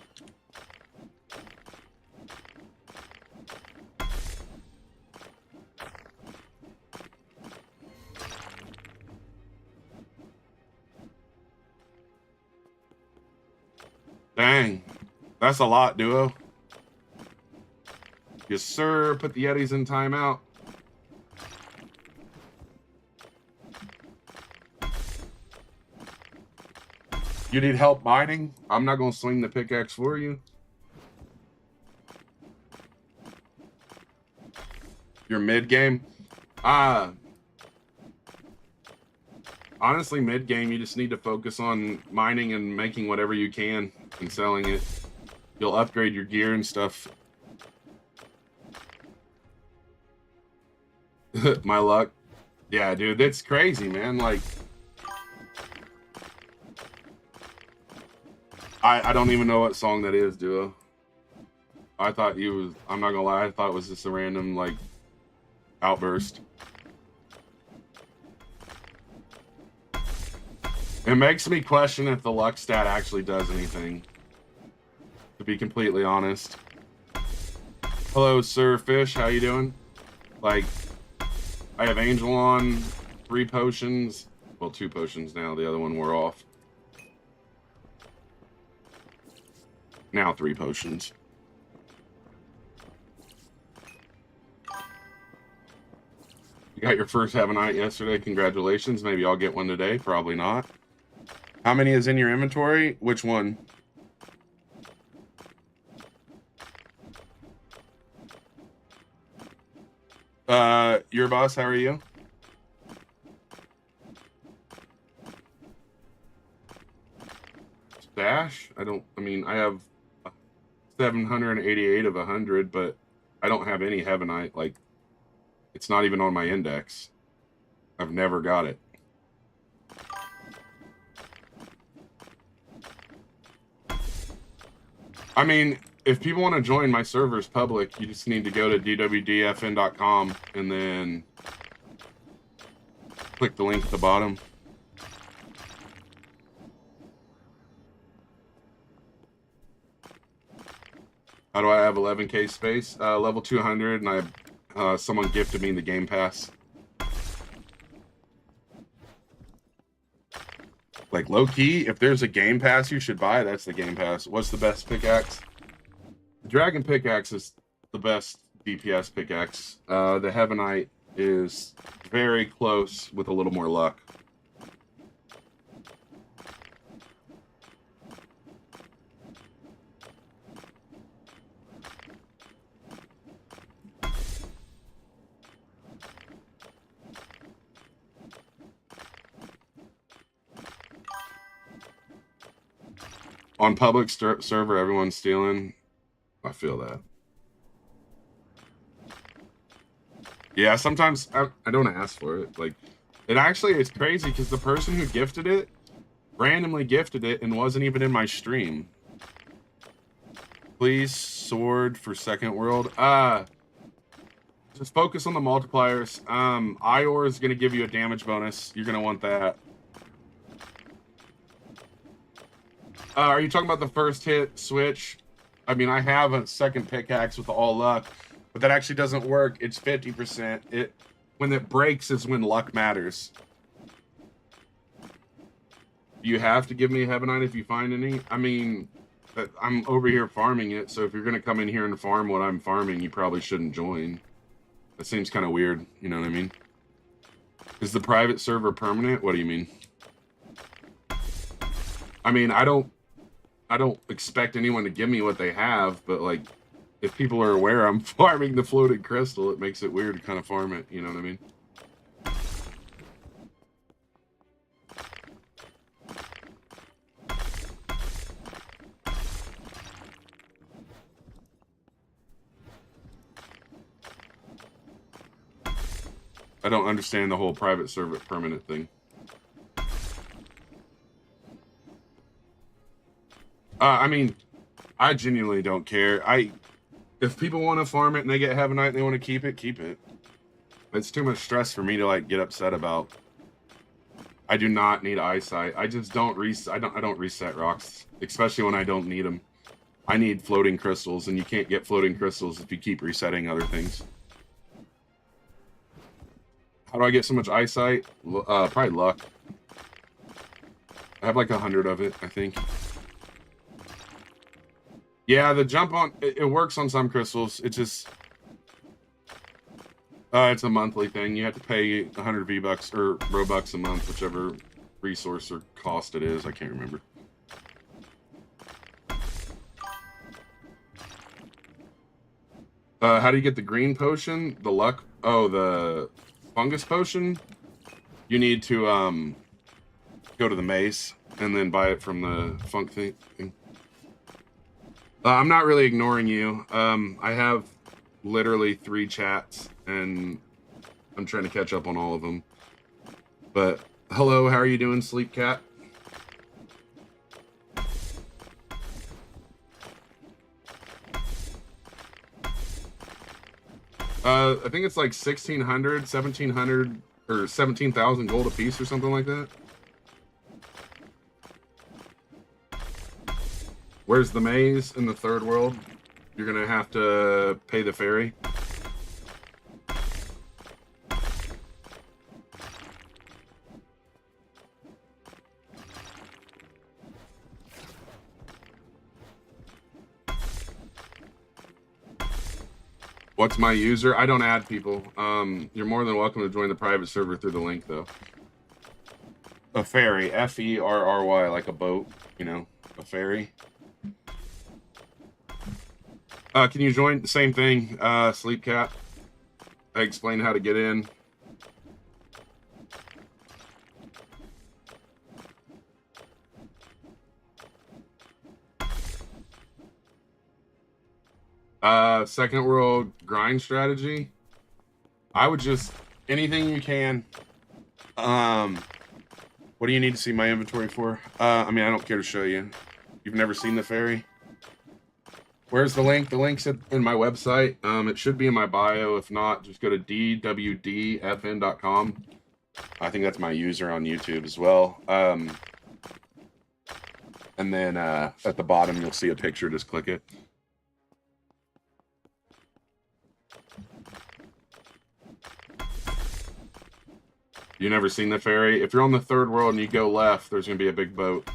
Dang. That's a lot, Duo. Yes, sir. Put the Yetis in timeout. You need help mining? I'm not going to swing the pickaxe for you. Your mid-game? Honestly, mid-game, you just need to focus on mining and making whatever you can and selling it. You'll upgrade your gear and stuff. My luck. Yeah, dude, that's crazy, man. Like... I don't even know what song that is, Duo. I thought you was... I'm not gonna lie, I thought it was just a random, like, outburst. It makes me question if the luck stat actually does anything. To be completely honest. Hello, Sir Fish. How you doing? Like, I have Angel on, 3 potions. Well, 2 potions now. The other one wore off. Now 3 potions. You got your first Heavenite yesterday. Congratulations. Maybe I'll get one today. Probably not. How many is in your inventory? Which one? Your boss, how are you? Stash? I mean, I have 788 of 100, but I don't have any Heavenite. Like, it's not even on my index. I've never got it. I mean, if people want to join my servers public, you just need to go to dwdfn.com and then click the link at the bottom. How do I have 11k space? Level 200, and someone gifted me the Game Pass. Like, low-key, if there's a Game Pass you should buy, that's the Game Pass. What's the best pickaxe? The Dragon Pickaxe is the best DPS pickaxe. The Heavenite is very close with a little more luck. On public server, everyone's stealing. I feel that. Yeah, sometimes I don't ask for it. Like, it's crazy because the person who gifted it randomly gifted it and wasn't even in my stream. Please, sword for second world. Just focus on the multipliers. Ior is going to give you a damage bonus. You're going to want that. Are you talking about the first hit switch? I mean, I have a second pickaxe with all luck. But that actually doesn't work. It's 50%. When it breaks is when luck matters. You have to give me a Heavenite if you find any. I mean, I'm over here farming it, so if you're going to come in here and farm what I'm farming, you probably shouldn't join. That seems kind of weird, you know what I mean? Is the private server permanent? What do you mean? I mean, I don't expect anyone to give me what they have, but like, if people are aware I'm farming the floating crystal, it makes it weird to kind of farm it, you know what I mean? I don't understand the whole private server permanent thing. I mean, I genuinely don't care. If people want to farm it and they get Heavenite and they want to keep it, keep it. It's too much stress for me to like get upset about. I do not need eyesight. I just don't reset. I don't reset rocks, especially when I don't need them. I need floating crystals, and you can't get floating crystals if you keep resetting other things. How do I get so much eyesight? Probably luck. I have like 100 of it, I think. Yeah, the jump on it works on some crystals. It just it's a monthly thing. You have to pay 100 V-Bucks or Robux a month, whichever resource or cost it is. I can't remember. How do you get the green potion? The luck? Oh, the fungus potion? You need to go to the maze and then buy it from the funk thing. I'm not really ignoring you. I have literally 3 chats, and I'm trying to catch up on all of them. But hello, how are you doing, Sleep Cat? I think it's like 1,600, 1,700, or 17,000 gold a piece or something like that. Where's the maze in the third world? You're gonna have to pay the ferry. What's my user? I don't add people. You're more than welcome to join the private server through the link, though. A ferry, F-E-R-R-Y, like a boat, you know, a ferry. Can you join? Same thing, Sleep Cat. I explained how to get in. Second world grind strategy. I would just anything you can. What do you need to see my inventory for? I mean, I don't care to show you. You've never seen the ferry? Where's the link? The link's in my website. It should be in my bio. If not, just go to dwdfn.com. I think that's my user on YouTube as well. And then at the bottom, you'll see a picture. Just click it. You never seen the ferry? If you're on the third world and you go left, there's going to be a big boat.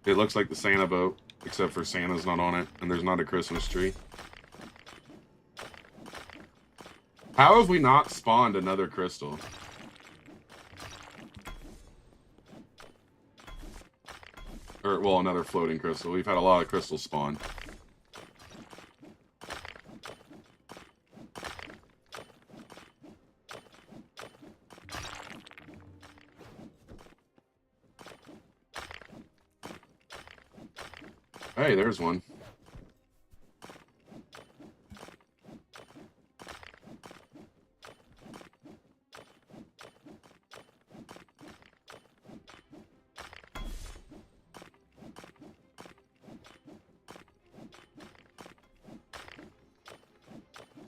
It looks like the Santa boat, except for Santa's not on it, and there's not a Christmas tree. How have we not spawned another crystal? Or, well, another floating crystal. We've had a lot of crystals spawn. Hey, there's one.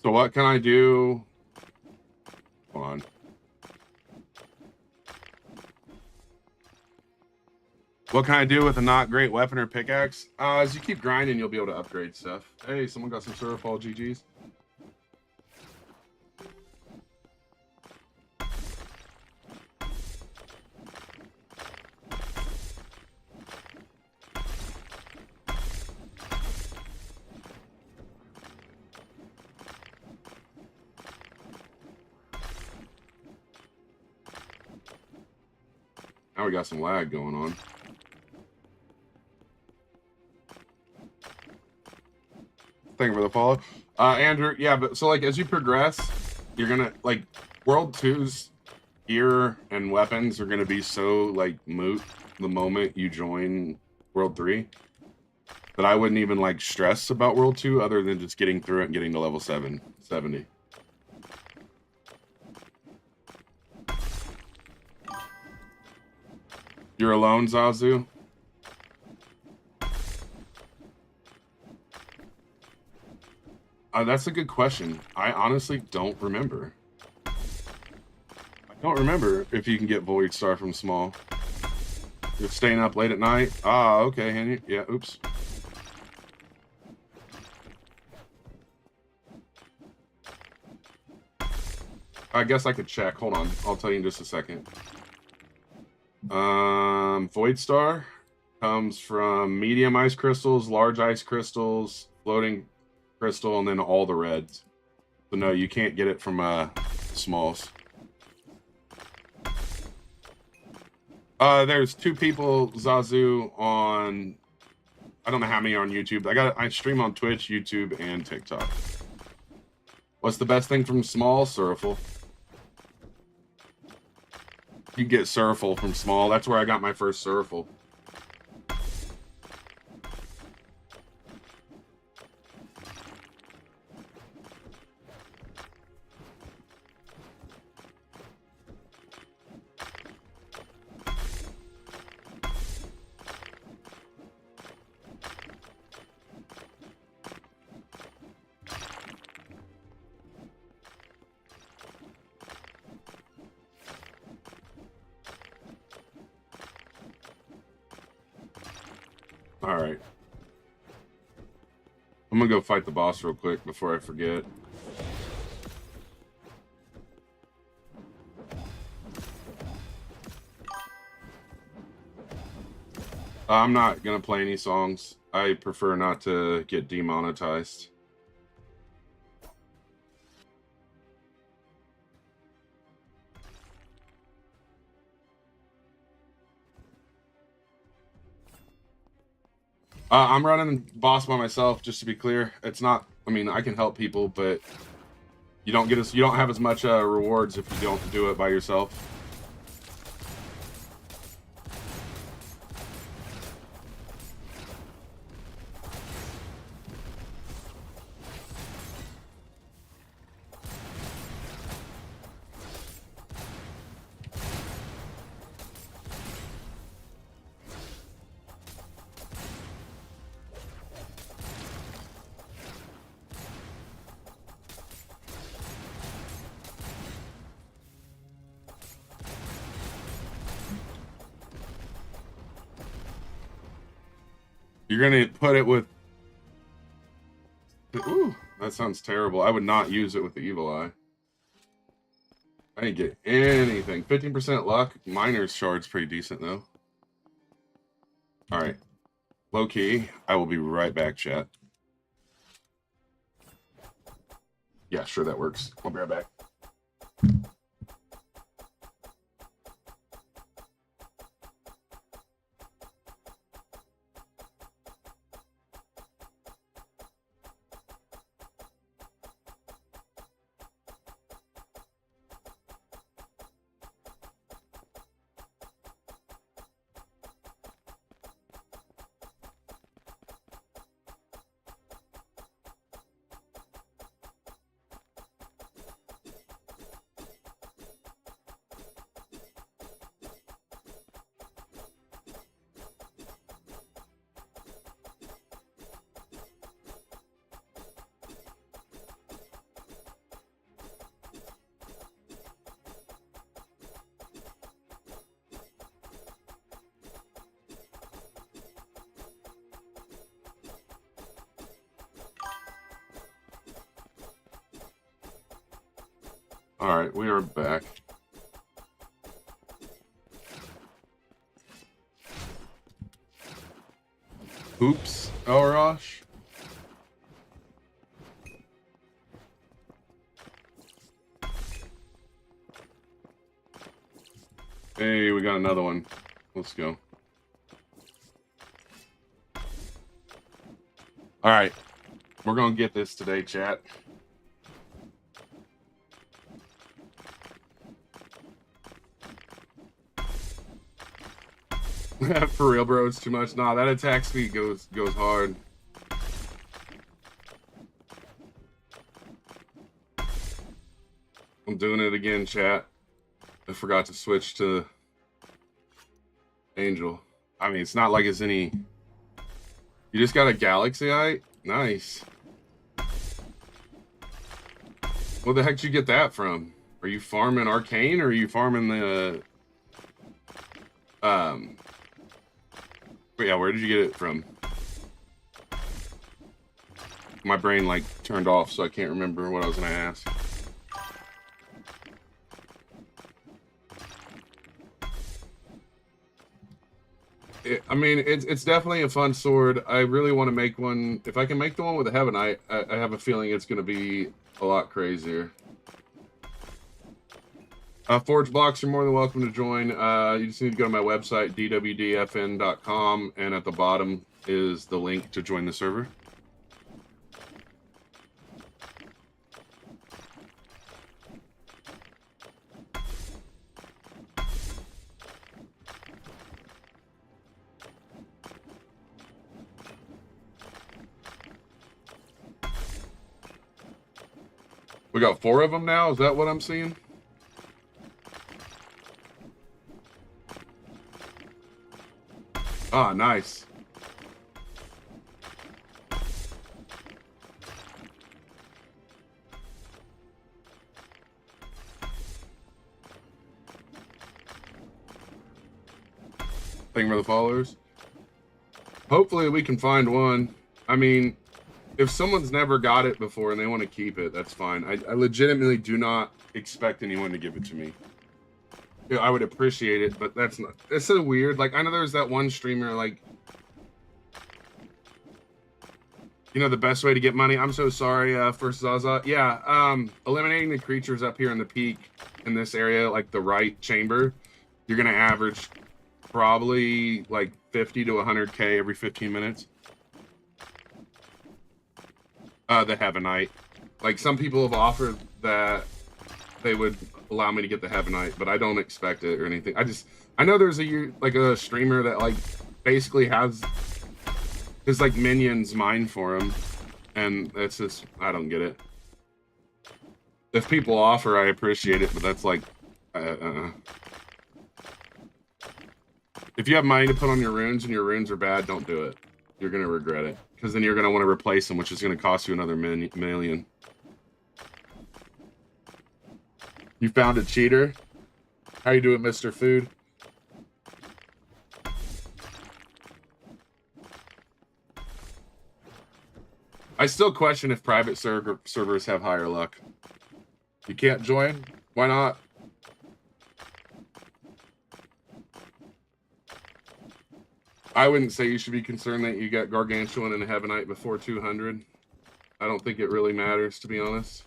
So what can I do? Hold on. What can I do with a not great weapon or pickaxe? As you keep grinding, you'll be able to upgrade stuff. Hey, someone got some Surfall GGs. Now we got some lag going on. Thank you for the follow. Andrew, yeah, but so like as you progress, you're gonna like World 2's gear and weapons are gonna be so like moot the moment you join World 3 that I wouldn't even like stress about World 2 other than just getting through it and getting to level 70. You're alone, Zazu? That's a good question. I honestly don't remember. I don't remember if you can get Void Star from small. You're staying up late at night? Ah, okay, Henry. Yeah, oops. I guess I could check. Hold on. I'll tell you in just a second. Void Star comes from medium ice crystals, large ice crystals, floating crystal, and then all the reds. So no, you can't get it from smalls. There's 2 people, Zazu, on I don't know how many are on YouTube. I stream on Twitch, YouTube, and TikTok. What's the best thing from small? Surfle. You get Surfle from small. That's where I got my first Surfle. All right. I'm gonna go fight the boss real quick before I forget. I'm not gonna play any songs. I prefer not to get demonetized. I'm running boss by myself, just to be clear. It's not. I mean, I can help people, but you don't have as much rewards if you don't do it by yourself. You're gonna put it with. Ooh, that sounds terrible. I would not use it with the evil eye. I didn't get anything. 15% luck. Miner's shard's pretty decent though. All right, low key. I will be right back, chat. Yeah, sure, that works. I'll be right back. All right, we are back. Oops, Elrosh. Hey, we got another one. Let's go. All right. We're going to get this today, chat. For real, bro, it's too much. Nah, that attack speed goes hard. I'm doing it again, chat. I forgot to switch to Angel. I mean, it's not like it's any... You just got a Galaxy Eye? Nice. Where the heck did you get that from? Are you farming Arcane, or are you farming the... But yeah, where did you get it from? My brain, like, turned off, so I can't remember what I was going to ask. I mean, it's definitely a fun sword. I really want to make one. If I can make the one with the Heavenite, I have a feeling it's going to be a lot crazier. Forge Blocks, you're more than welcome to join. You just need to go to my website, dwdfn.com, and at the bottom is the link to join the server. We got 4 of them now? Is that what I'm seeing? Ah, nice. Thing for the followers. Hopefully we can find one. I mean, if someone's never got it before and they want to keep it, that's fine. I legitimately do not expect anyone to give it to me. Yeah, I would appreciate it, but that's not... It's so weird. Like, I know there's that one streamer, like... You know, the best way to get money? I'm so sorry for Zaza. Yeah, eliminating the creatures up here in the peak in this area, like the right chamber, you're going to average probably like 50 to 100K every 15 minutes. The Heavenite. Like, some people have offered that they would allow me to get the Heavenite, but I don't expect it or anything. I know there's a streamer that, like, basically has his, like, minions mine for him, and it's just, I don't get it. If people offer, I appreciate it, but that's like, if you have money to put on your runes and your runes are bad, don't do it. You're gonna regret it, because then you're gonna want to replace them, which is gonna cost you another million. You found a cheater? How you doing, Mr. Food? I still question if private servers have higher luck. You can't join? Why not? I wouldn't say you should be concerned that you got Gargantuan and Heavenite before 200. I don't think it really matters, to be honest.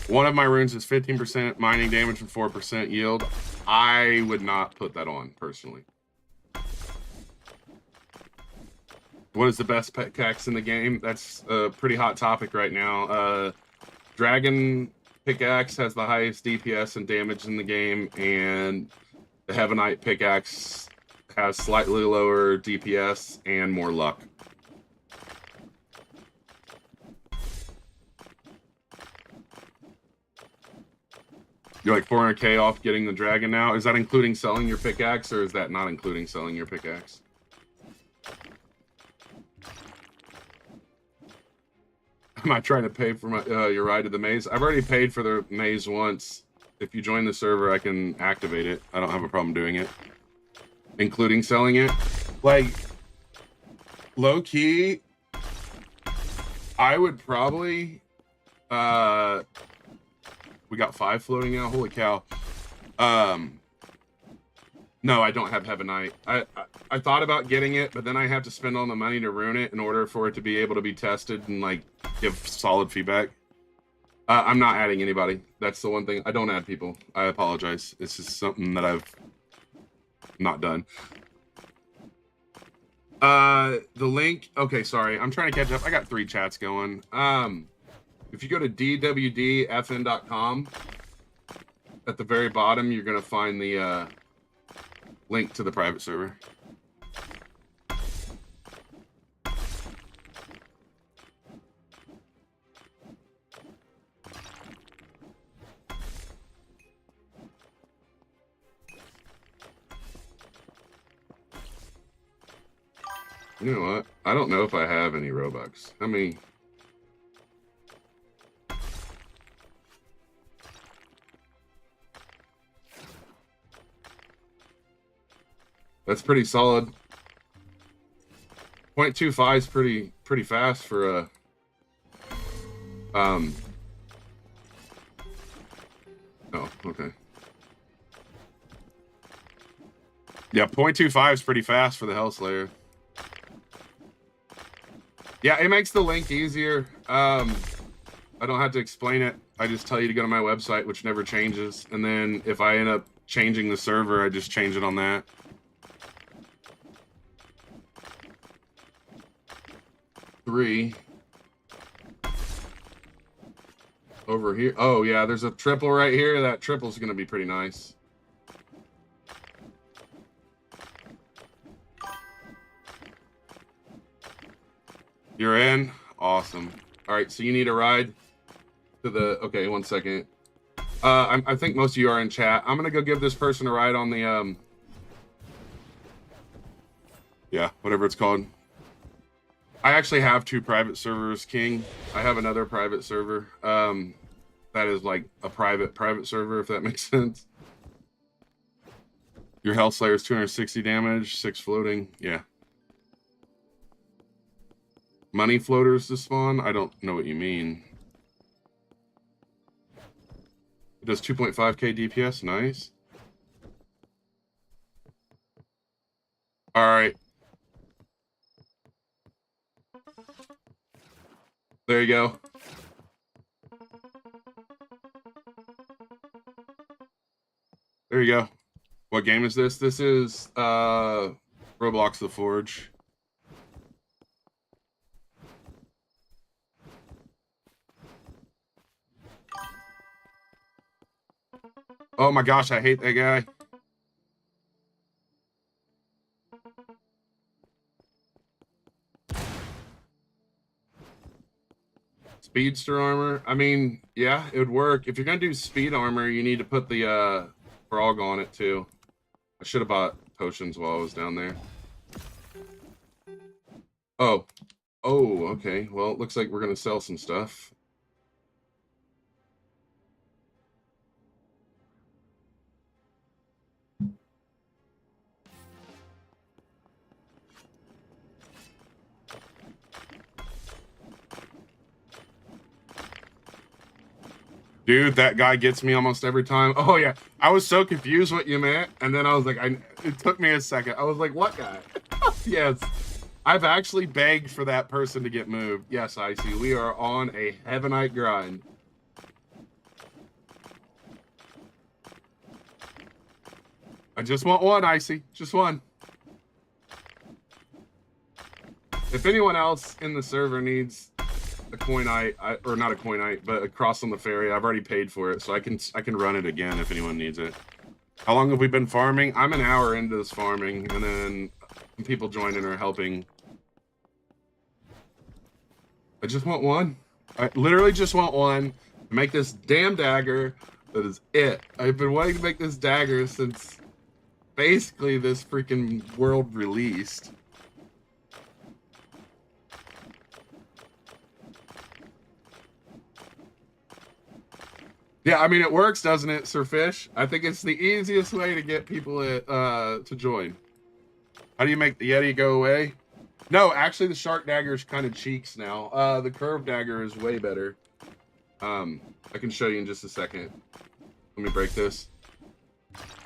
One of my runes is 15% mining damage and 4% yield. I would not put that on, personally. What is the best pickaxe in the game? That's a pretty hot topic right now. Dragon pickaxe has the highest DPS and damage in the game, and the Heavenite pickaxe has slightly lower DPS and more luck. You're like 400K off getting the dragon now? Is that including selling your pickaxe, or is that not including selling your pickaxe? Am I trying to pay for my your ride to the maze? I've already paid for the maze once. If you join the server, I can activate it. I don't have a problem doing it. Including selling it. Like, low-key, I would probably... we got 5 floating out. Holy cow. No, I don't have Heavenite. I thought about getting it, but then I have to spend all the money to ruin it in order for it to be able to be tested and, like, give solid feedback. I'm not adding anybody. That's the one thing. I don't add people. I apologize. This is something that I've not done. The link. Okay, sorry. I'm trying to catch up. I got 3 chats going. If you go to dwdfn.com, at the very bottom, you're gonna find the link to the private server. You know what? I don't know if I have any Robux. How many? That's pretty solid. 0.25 is pretty fast for a oh, okay. Yeah, 0.25 is pretty fast for the Hellslayer. Yeah, it makes the link easier. I don't have to explain it. I just tell you to go to my website, which never changes. And then if I end up changing the server, I just change it on that. Three. Over here. Oh, yeah, there's a triple right here. That triple's going to be pretty nice. You're in? Awesome. All right, so you need a ride to the... Okay, one second. I think most of you are in chat. I'm going to go give this person a ride on the... Yeah, whatever it's called. I actually have 2 private servers, King. I have another private server. That is like a private server, if that makes sense. Your Hellslayer is 260 damage, 6 floating. Yeah. Money floaters to spawn? I don't know what you mean. It does 2.5k DPS. Nice. All right. There you go. There you go. What game is this? This is Roblox The Forge. Oh my gosh, I hate that guy. Speedster armor. I mean, yeah, it would work. If you're gonna do speed armor, you need to put the frog on it too. I should have bought potions while I was down there. Oh. Oh, okay. Well, it looks like we're gonna sell some stuff. Dude, that guy gets me almost every time. Oh, yeah. I was so confused what you meant. And then I was like, it took me a second. I was like, what guy? Yes. I've actually begged for that person to get moved. Yes, Icy. We are on a Heavenite grind. I just want one, Icy. Just one. If anyone else in the server needs a coinite, or not a coinite, but a cross on the ferry, I've already paid for it, so I can run it again if anyone needs it. How long have we been farming? I'm an hour into this farming, and then people joining are helping. I just want one. I literally just want one to make this damn dagger. That is it. I've been wanting to make this dagger since basically this freaking world released. Yeah, I mean, it works, doesn't it, Sir Fish? I think it's the easiest way to get people to join. How do you make the Yeti go away? No, actually, the shark dagger is kind of cheeks now. The curved dagger is way better. I can show you in just a second. Let me break this.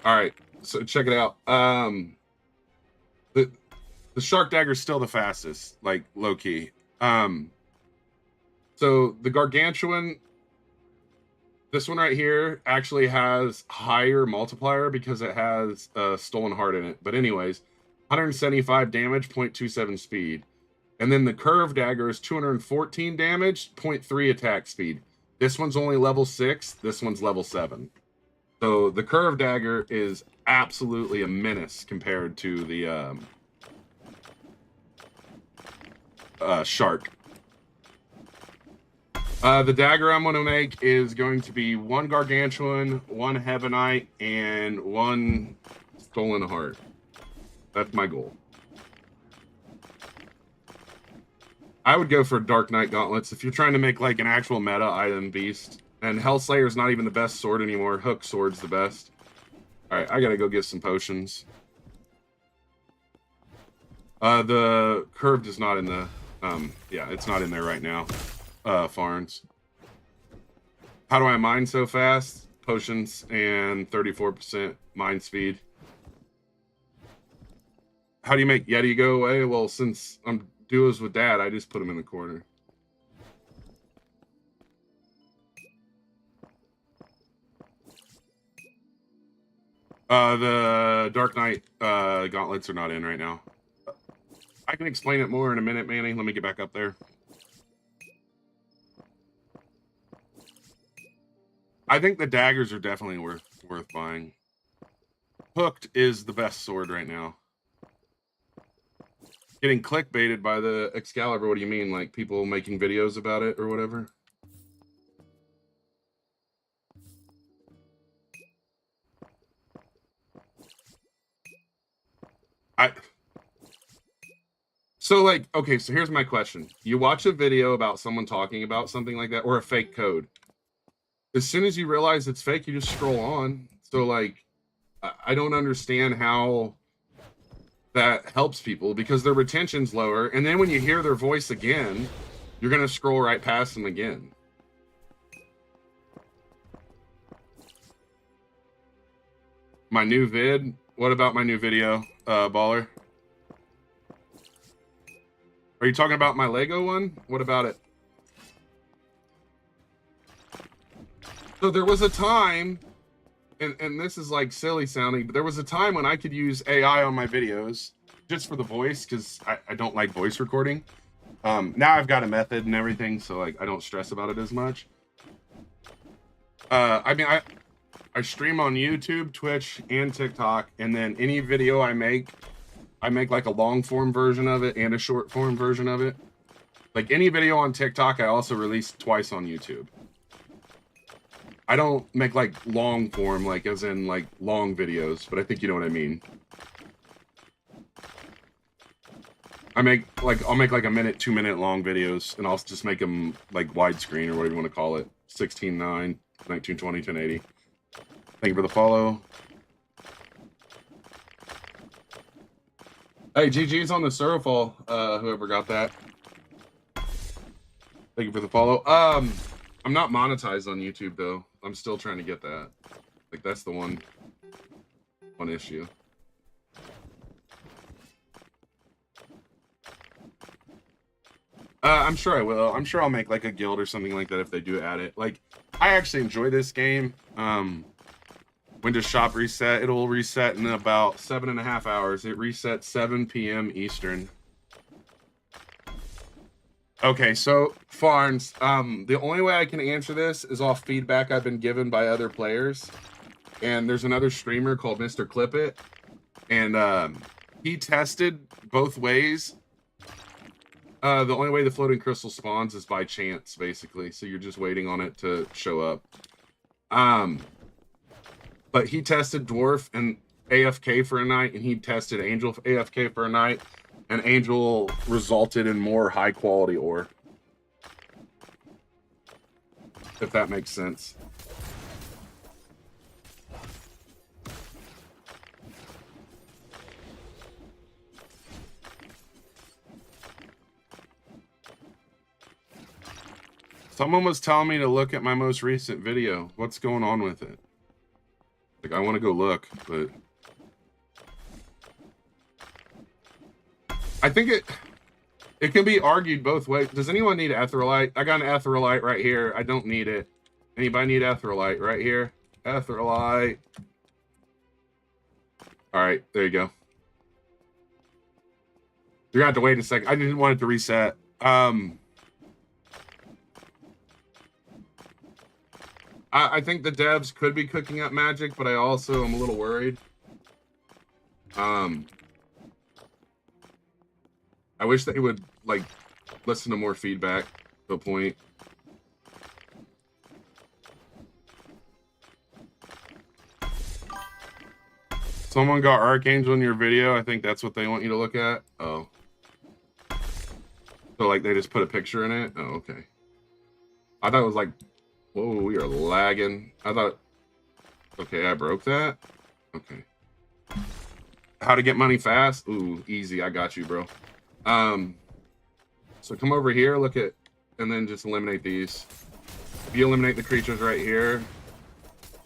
All right, so check it out. The shark dagger is still the fastest, like low key. So the gargantuan This one right here actually has higher multiplier because it has a stolen heart in it. But anyways, 175 damage, 0.27 speed. And then the curve dagger is 214 damage, 0.3 attack speed. This one's only level 6. This one's level 7. So the curve dagger is absolutely a menace compared to the shark. The dagger I'm going to make is going to be 1 gargantuan, 1 hebonite, and 1 stolen heart. That's my goal. I would go for Dark Knight gauntlets if you're trying to make like an actual meta item beast. And Hellslayer is not even the best sword anymore. Hook sword's the best. All right, I gotta go get some potions. The curved is not in the yeah, it's not in there right now. Farns. How do I mine so fast? Potions and 34% mine speed. How do you make Yeti go away? Well, since I'm duos with Dad, I just put him in the corner. The Dark Knight gauntlets are not in right now. I can explain it more in a minute, Manny. Let me get back up there. I think the daggers are definitely worth buying. Hooked is the best sword right now. Getting clickbaited by the Excalibur, what do you mean? Like people making videos about it or whatever? So like, okay, so here's my question. You watch a video about someone talking about something like that or a fake code. As soon as you realize it's fake, you just scroll on. So like, I don't understand how that helps people because their retention's lower. And then when you hear their voice again, you're going to scroll right past them again. My new vid? What about my new video, Baller? Are you talking about my Lego one? What about it? So there was a time, and this is like silly sounding, but there was a time when I could use AI on my videos just for the voice because I don't like voice recording. Now I've got a method and everything, so like I don't stress about it as much. I mean, I stream on YouTube, Twitch, and TikTok, and then any video I make like a long form version of it and a short form version of it. Like any video on TikTok, I also release twice on YouTube. I don't make like long form, like as in like long videos, but I think you know what I mean. I'll make like a minute, 2 minute long videos, and I'll just make them like widescreen or whatever you want to call it. 16:9, 1920, 1080. Thank you for the follow. Hey, GG's on the Surfall, whoever got that. Thank you for the follow. I'm not monetized on YouTube though. I'm still trying to get that. Like that's the one issue. I'm sure I will. I'm sure I'll make like a guild or something like that if they do add it. Like I actually enjoy this game. When does shop reset? It'll reset in about 7.5 hours. It resets 7 p.m. Eastern. Okay, so Farns, the only way I can answer this is off feedback I've been given by other players. And there's another streamer called Mr. Clippit, and he tested both ways. The only way the floating crystal spawns is by chance, basically. So you're just waiting on it to show up. But he tested Dwarf and AFK for a night, and he tested Angel AFK for a night, and Angel resulted in more high-quality ore. If that makes sense. Someone was telling me to look at my most recent video. What's going on with it? Like, I want to go look, but I think it can be argued both ways. Does anyone need etherealite? I got an etherealite right here. I don't need it. Anybody need Etherolite? Right here. Etherolite. All right, there you go. You're gonna have to wait a second. I didn't want it to reset. I think the devs could be cooking up magic, but I also am a little worried. I wish they would like listen to more feedback to a point. Someone got Archangel in your video. I think that's what they want you to look at. Oh. So like they just put a picture in it? Oh, okay. I thought it was like, whoa, we are lagging. I thought, okay, I broke that. Okay. How to get money fast? Ooh, easy. I got you, bro. So come over here, look at, and then just eliminate these. If you eliminate the creatures right here,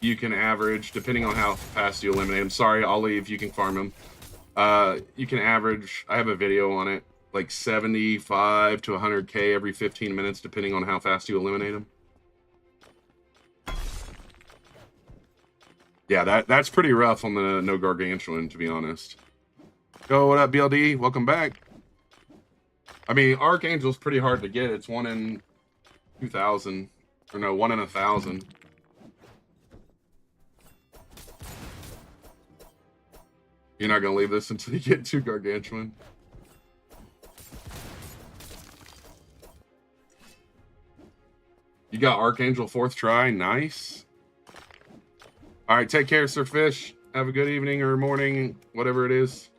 you can average, depending on how fast you eliminate them. Sorry, I'll leave. You can farm them. You can average, I have a video on it, like 75 to 100K every 15 minutes, depending on how fast you eliminate them. Yeah, that's pretty rough on the no gargantuan, to be honest. Yo, what up, BLD? Welcome back. I mean, Archangel's pretty hard to get. It's 1 in 2,000. Or no, 1 in 1,000. You're not going to leave this until you get 2 gargantuan. You got Archangel 4th try. Nice. All right, take care, Sir Fish. Have a good evening or morning, whatever it is.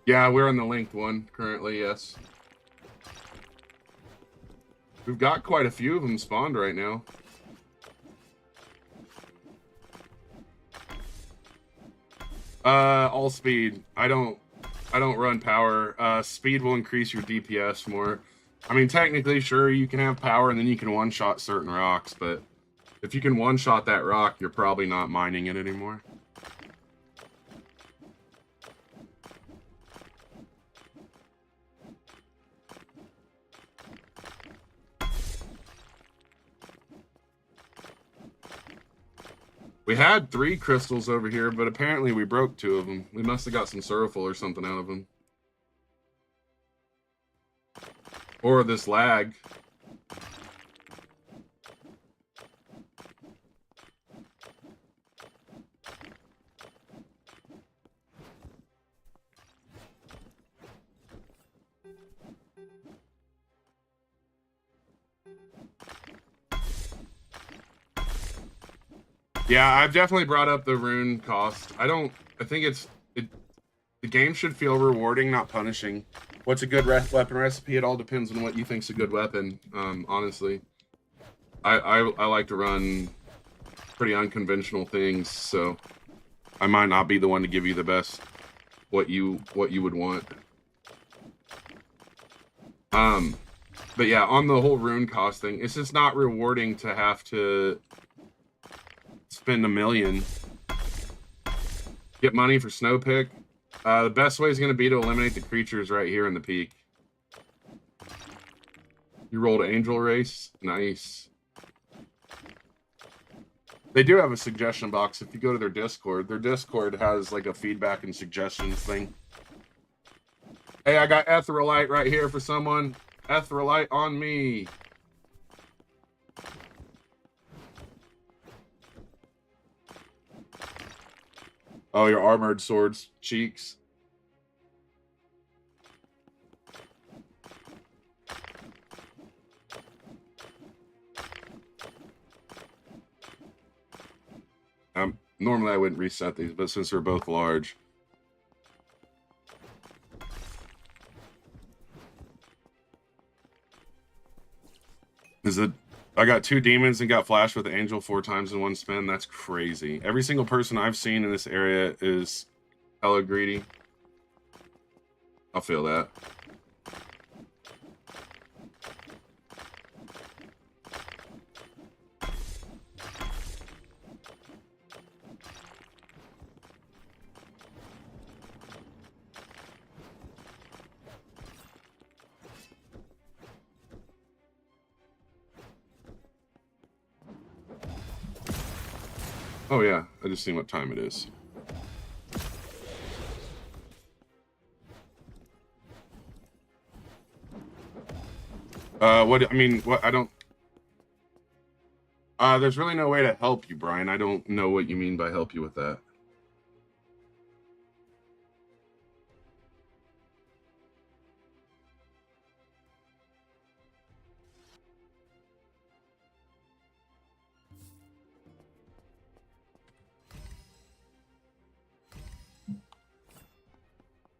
Yeah, we're on the linked one currently, yes. We've got quite a few of them spawned right now. All speed. I don't run power. Speed will increase your DPS more. I mean, technically, sure, you can have power and then you can one-shot certain rocks, but if you can one-shot that rock, you're probably not mining it anymore. We had 3 crystals over here, but apparently we broke 2 of them. We must have got some Surful or something out of them. Or this lag. Yeah, I've definitely brought up the rune cost. I think the game should feel rewarding, not punishing. What's a good weapon recipe? It all depends on what you think's a good weapon. Honestly, I like to run pretty unconventional things, so I might not be the one to give you the best what you would want. But yeah, on the whole rune cost thing, it's just not rewarding to have to spend $1 million, get money for snow pick. The best way is going to be to eliminate the creatures right here in the peak. You rolled Angel Race. Nice. They do have a suggestion box if you go to their Discord has like a feedback and suggestions thing. Hey, I got Etherolite right here for someone. Etherolite on me. Oh, your armored swords, cheeks. Normally I wouldn't reset these, but since they're both large. I got 2 demons and got flashed with Angel 4 times in one spin. That's crazy. Every single person I've seen in this area is hella greedy. I'll feel that. Oh yeah, I just seen what time it is. What I mean, what I don't. There's really no way to help you, Brian. I don't know what you mean by help you with that.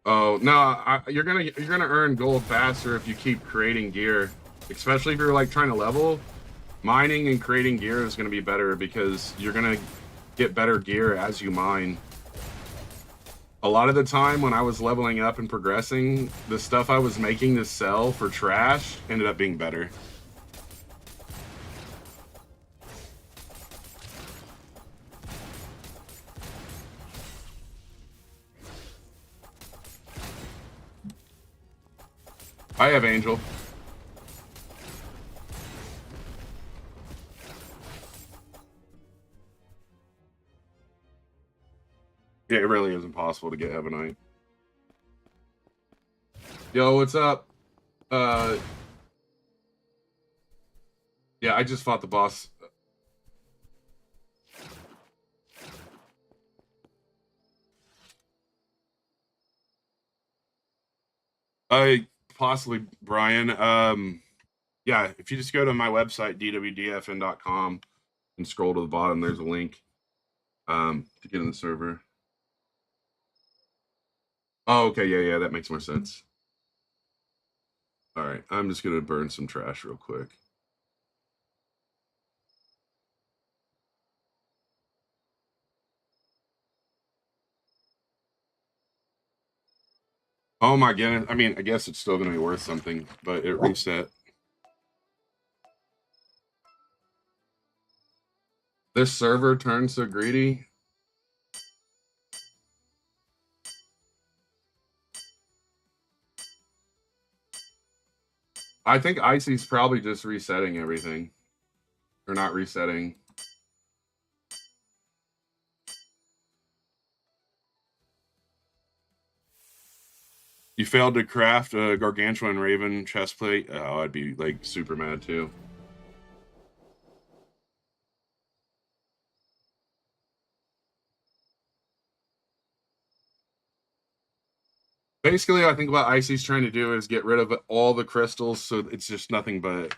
Oh no, you're gonna earn gold faster if you keep creating gear, especially if you're like trying to level. Mining and creating gear is gonna be better because you're gonna get better gear as you mine. A lot of the time when I was leveling up and progressing, the stuff I was making to sell for trash ended up being better. I have Angel. Yeah, it really is impossible to get Ebonite. Yo, what's up? Yeah, I just fought the boss. Possibly Brian. Yeah, if you just go to my website dwdfn.com and scroll to the bottom, there's a link to get in the server. Oh, okay, yeah, that makes more sense. All right, I'm just gonna burn some trash real quick. Oh my goodness! I mean, I guess it's still gonna be worth something, but it reset. This server turns so greedy. I think Icy's probably just resetting everything. Or not resetting. You failed to craft a gargantuan raven chestplate. Oh, I'd be like super mad too. Basically, I think what Icy's trying to do is get rid of all the crystals, so it's just nothing but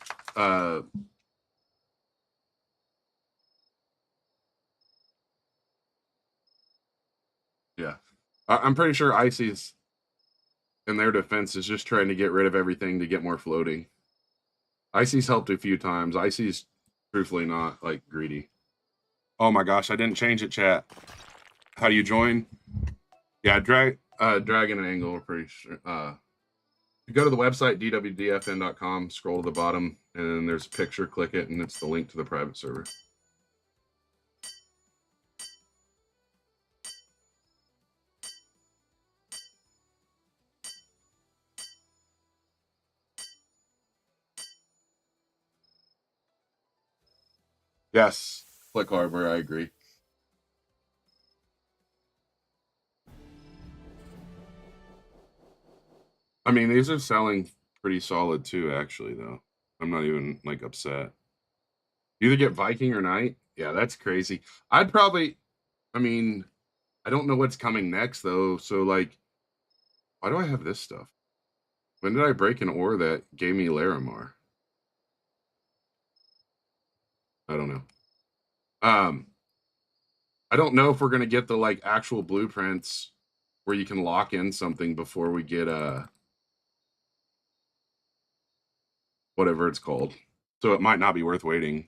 yeah. I'm pretty sure Icy's in their defense is just trying to get rid of everything to get more floating. Icy's helped a few times. Icy's truthfully not like greedy. Oh my gosh, I didn't change it, chat. How do you join? Yeah, Dragon and Angle are pretty sure. You go to the website dwdfn.com, scroll to the bottom, and there's a picture, click it, and it's the link to the private server. Yes, click hardware, I agree. I mean, these are selling pretty solid too, actually, though. I'm not even like upset. You either get Viking or Knight. Yeah, that's crazy. I'd probably, I mean, I don't know what's coming next though. So like, why do I have this stuff? When did I break an ore that gave me Larimar? I don't know. I don't know if we're gonna get the like actual blueprints where you can lock in something before we get whatever it's called. So it might not be worth waiting.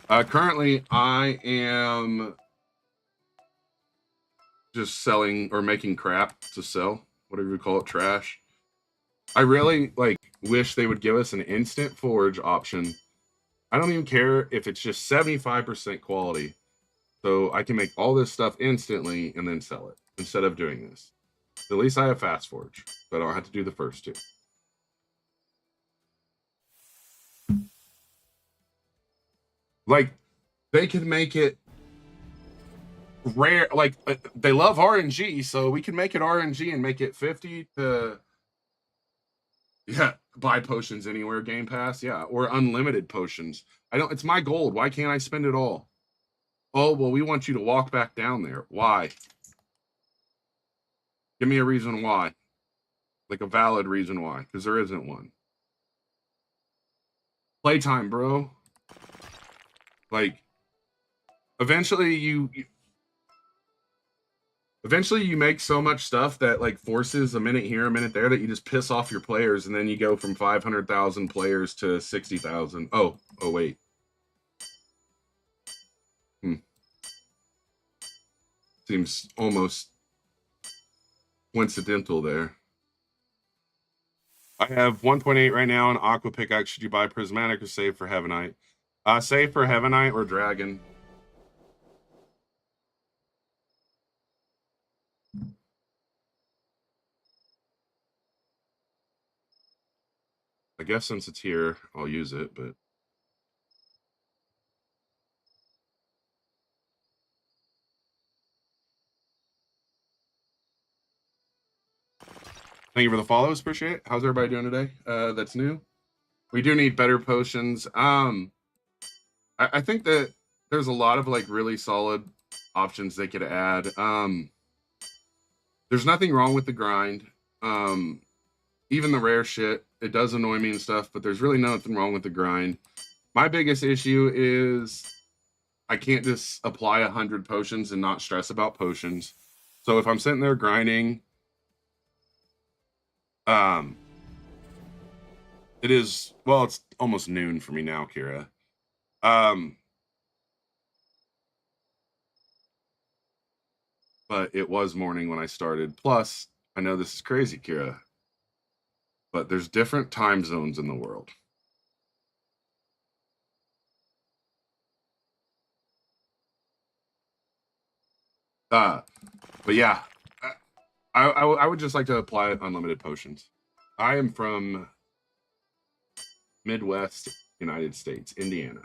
Currently, I am just selling or making crap to sell, whatever you call it, trash. I really like wish they would give us an instant forge option. I don't even care if it's just 75% quality. So I can make all this stuff instantly and then sell it instead of doing this. At least I have fast forge, but I don't have to do the first two. Like they could make it rare. Like they love RNG, so we can make it RNG and make it 50 to buy potions anywhere Game Pass, or unlimited potions. I don't. It's my gold. Why can't I spend it all? Oh well, we want you to walk back down there. Why? Give me a reason why. Like a valid reason why, because there isn't one. Playtime, bro. Like eventually you make so much stuff that like forces a minute here, a minute there that you just piss off your players, and then you go from 500,000 players to 60,000. Oh wait. Seems almost coincidental there. I have 1.8 right now on Aqua Pickaxe. Should you buy Prismatic or save for Heavenite? Save for Heavenite or Dragon. I guess since it's here, I'll use it, but thank you for the follows. Appreciate it. How's everybody doing today? That's new. We do need better potions. I think that there's a lot of like really solid options they could add. There's nothing wrong with the grind. Even the rare shit, it does annoy me and stuff, but there's really nothing wrong with the grind. My biggest issue is I can't just apply 100 potions and not stress about potions. So if I'm sitting there grinding, it is, well, it's almost noon for me now, Kira. But it was morning when I started. Plus, I know this is crazy, Kira, but there's different time zones in the world. But yeah, I would just like to apply unlimited potions. I am from Midwest United States, Indiana.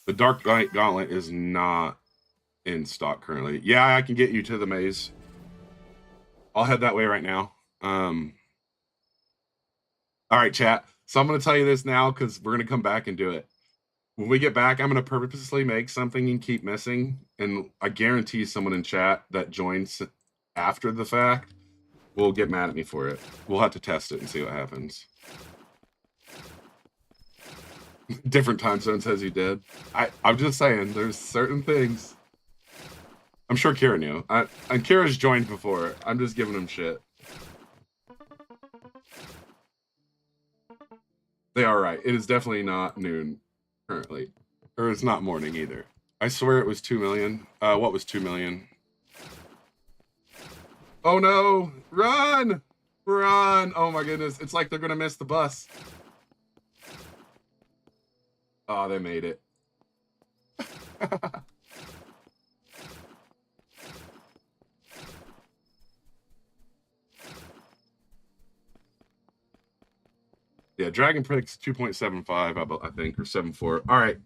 The Dark Knight Gauntlet is not in stock currently. Yeah, I can get you to the maze. I'll head that way right now. All right, chat. So I'm going to tell you this now because we're going to come back and do it. When we get back, I'm going to purposely make something and keep missing. And I guarantee someone in chat that joins after the fact will get mad at me for it. We'll have to test it and see what happens. Different time zone says you did. I'm just saying, there's certain things. I'm sure Kira knew. And Kira's joined before. I'm just giving him shit. They are right. It is definitely not noon currently. Or it's not morning either. I swear it was 2 million. What was 2 million? Oh no! Run! Run! Oh my goodness. It's like they're gonna miss the bus. Oh, they made it. Yeah, Dragon Prix 2.75, I think, or 7.4. All right.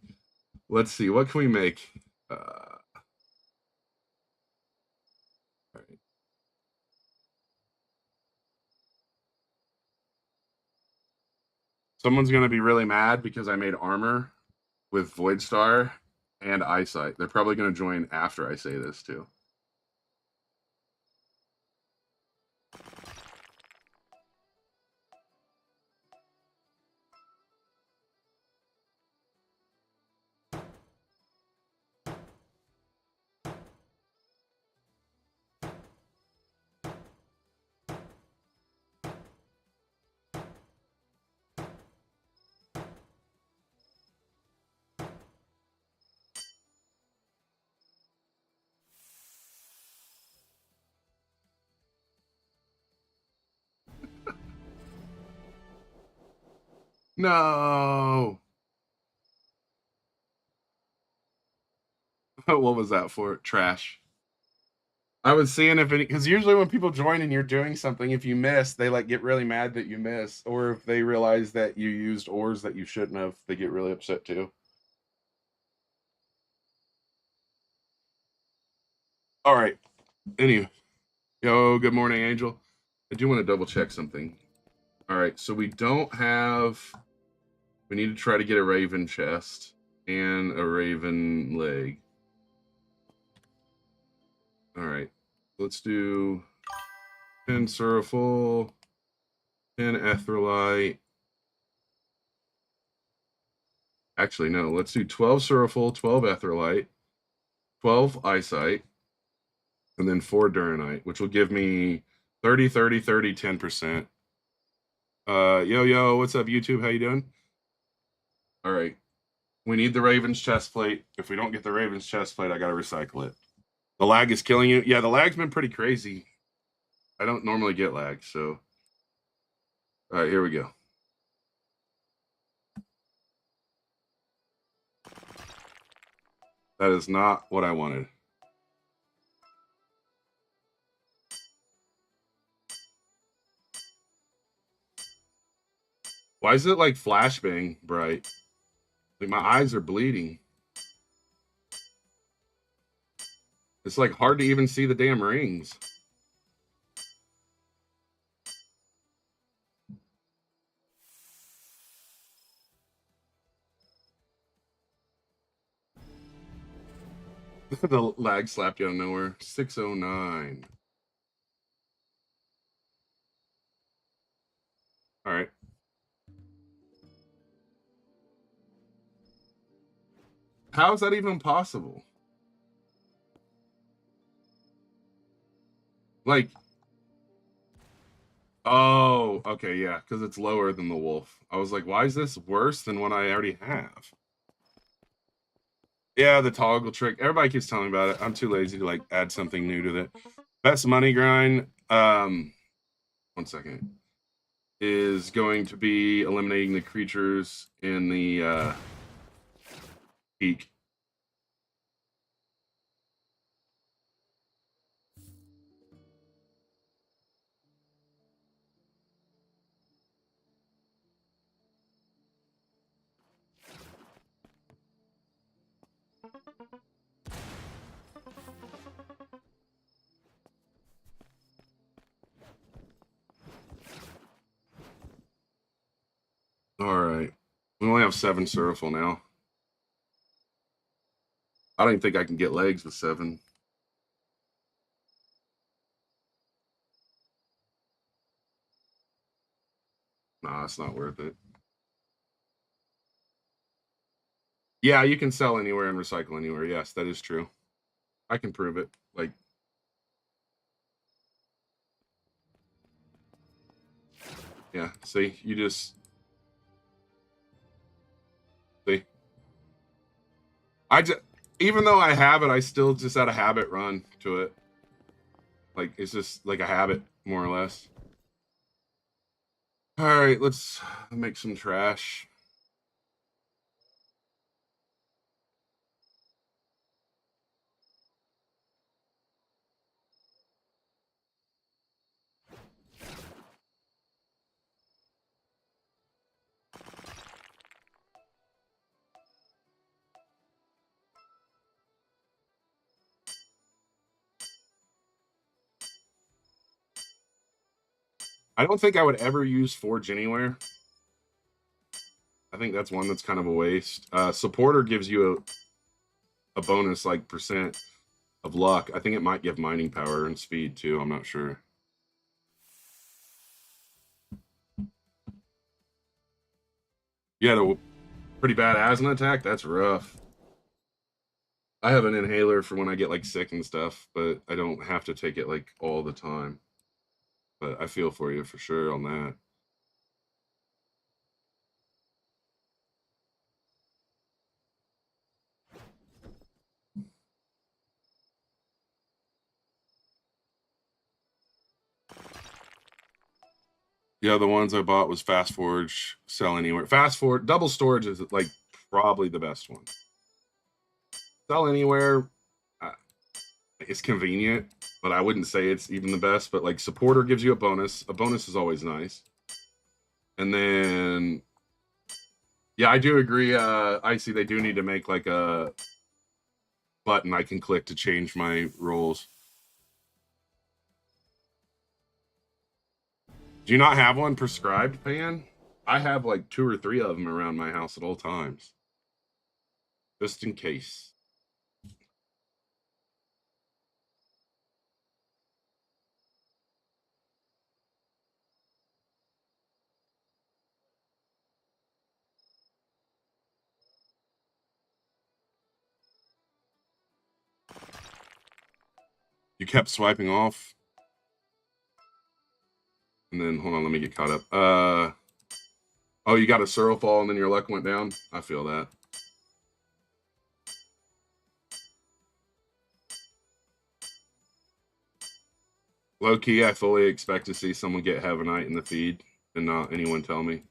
Let's see. What can we make? All right. Someone's going to be really mad because I made armor with Void Star and Eyesight. They're probably going to join after I say this, too. No. What was that for? Trash. I was seeing if any, because usually when people join and you're doing something, if you miss, they like get really mad that you miss, or if they realize that you used ores that you shouldn't have, they get really upset too. All right. Anyway, yo, good morning, Angel. I do want to double check something. All right, so we don't have. We need to try to get a raven chest and a raven leg. All right, let's do 10 Suraful, 10 Etherlite. Actually, no, let's do 12 Suraful, 12 Etherlite, 12 Eyesight, and then 4 Duranite, which will give me 30, 30, 30, 10%. Yo, what's up, YouTube? How you doing? All right. We need the Ravens chest plate. If we don't get the Ravens chest plate, I got to recycle it. The lag is killing you. Yeah, the lag's been pretty crazy. I don't normally get lag, so. All right, here we go. That is not what I wanted. Why is it like flashbang bright? Like my eyes are bleeding. It's like hard to even see the damn rings. The lag slapped you out of nowhere. 609. All right. How is that even possible? Like, oh, okay, yeah, because it's lower than the wolf. I was like, why is this worse than what I already have? Yeah, the toggle trick. Everybody keeps telling me about it. I'm too lazy to like add something new to that. Best money grind. 1 second. Is going to be eliminating the creatures in the peak. All right. We only have 7 Suraful now. I don't even think I can get legs with 7. Nah, it's not worth it. Yeah, you can sell anywhere and recycle anywhere. Yes, that is true. I can prove it. Like, yeah, see, you just see. I just, even though I have it, I still just had a habit run to it. Like, it's just like a habit, more or less. All right, let's make some trash. I don't think I would ever use Forge anywhere. I think that's one that's kind of a waste. Supporter gives you a bonus like percent of luck. I think it might give mining power and speed too. I'm not sure. You had a pretty bad asthma attack. That's rough. I have an inhaler for when I get like sick and stuff, but I don't have to take it like all the time. But I feel for you for sure on that. Yeah, the ones I bought was Fast Forge, Sell Anywhere. Fast Forge, double storage is like probably the best one. Sell Anywhere, uh, it's convenient, but I wouldn't say it's even the best. But like Supporter gives you a bonus. A bonus is always nice. And then, yeah, I do agree. Icy, they do need to make like a button I can click to change my roles. Do you not have one prescribed, Pan? I have like 2 or 3 of them around my house at all times, just in case. You kept swiping off. And then, hold on, let me get caught up. Oh, you got a Surl fall and then your luck went down? I feel that. Low key, I fully expect to see someone get Heavenite in the feed and not anyone tell me.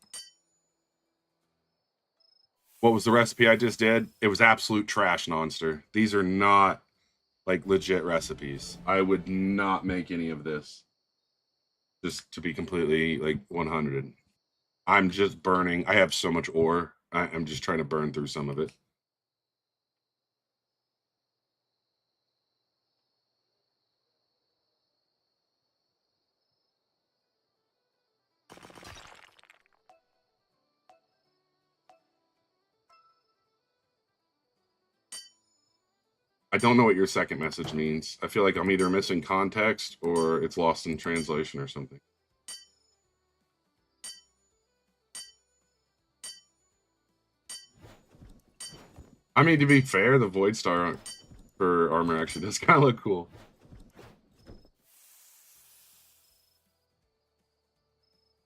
What was the recipe I just did? It was absolute trash, Nonster. These are not like legit recipes. I would not make any of this. Just to be completely like 100. I'm just burning. I have so much ore. I'm just trying to burn through some of it. I don't know what your second message means. I feel like I'm either missing context or it's lost in translation or something. I mean, to be fair, the Void Star for armor actually does kind of look cool.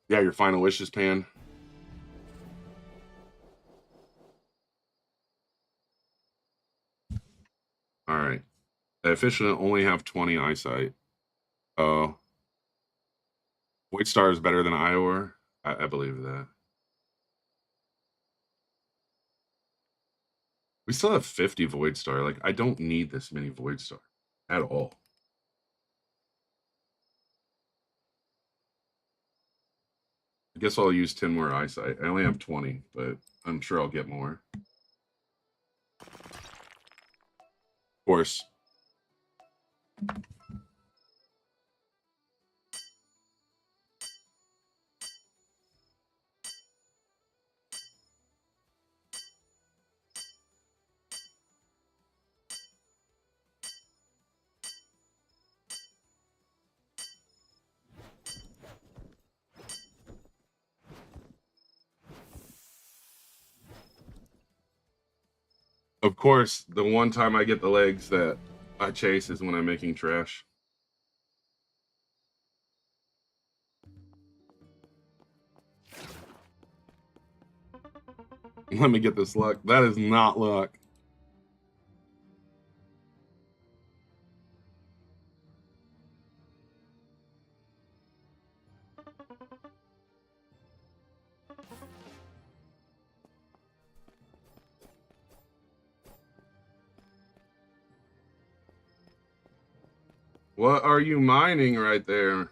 Yeah, your final wishes, Pan. All right. I officially only have 20 eyesight. Oh. Void Star is better than Ior. I believe that. We still have 50 Void Star. Like, I don't need this many Void Star at all. I guess I'll use 10 more eyesight. I only have 20, but I'm sure I'll get more. Of course. Of course, the one time I get the legs that I chase is when I'm making trash. Let me get this luck. That is not luck. What are you mining right there?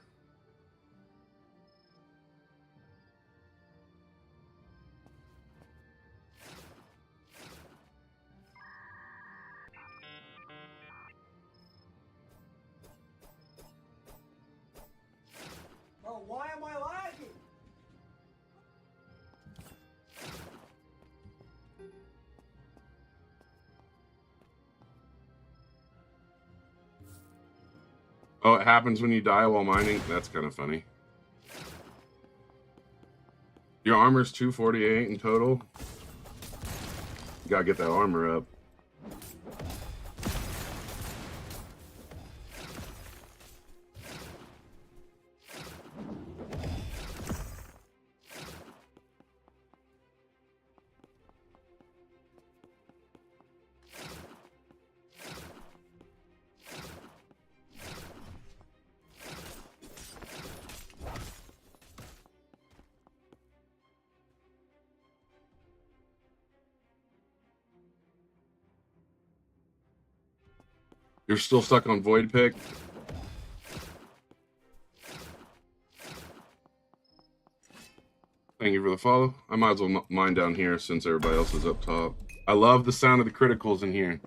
Bro, why am I lagging? Oh, it happens when you die while mining? That's kind of funny. Your armor's 248 in total. You gotta get that armor up. You're still stuck on Void Pick? Thank you for the follow. I might as well mine down here since everybody else is up top. I love the sound of the criticals in here.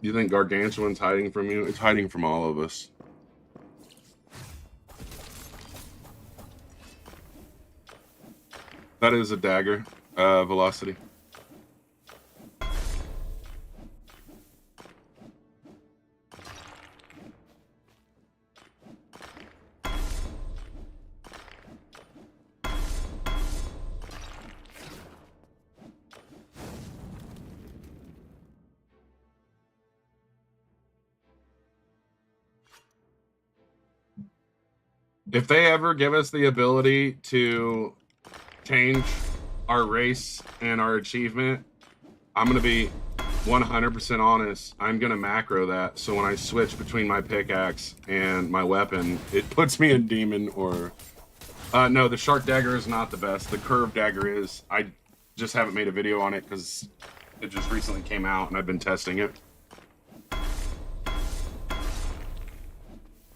You think Gargantuan's hiding from you? It's hiding from all of us. That is a dagger. Velocity. If they ever give us the ability to change our race and our achievement, I'm going to be 100% honest. I'm going to macro that. So when I switch between my pickaxe and my weapon, it puts me in demon or... no, the shark dagger is not the best. The curved dagger is. I just haven't made a video on it because it just recently came out and I've been testing it.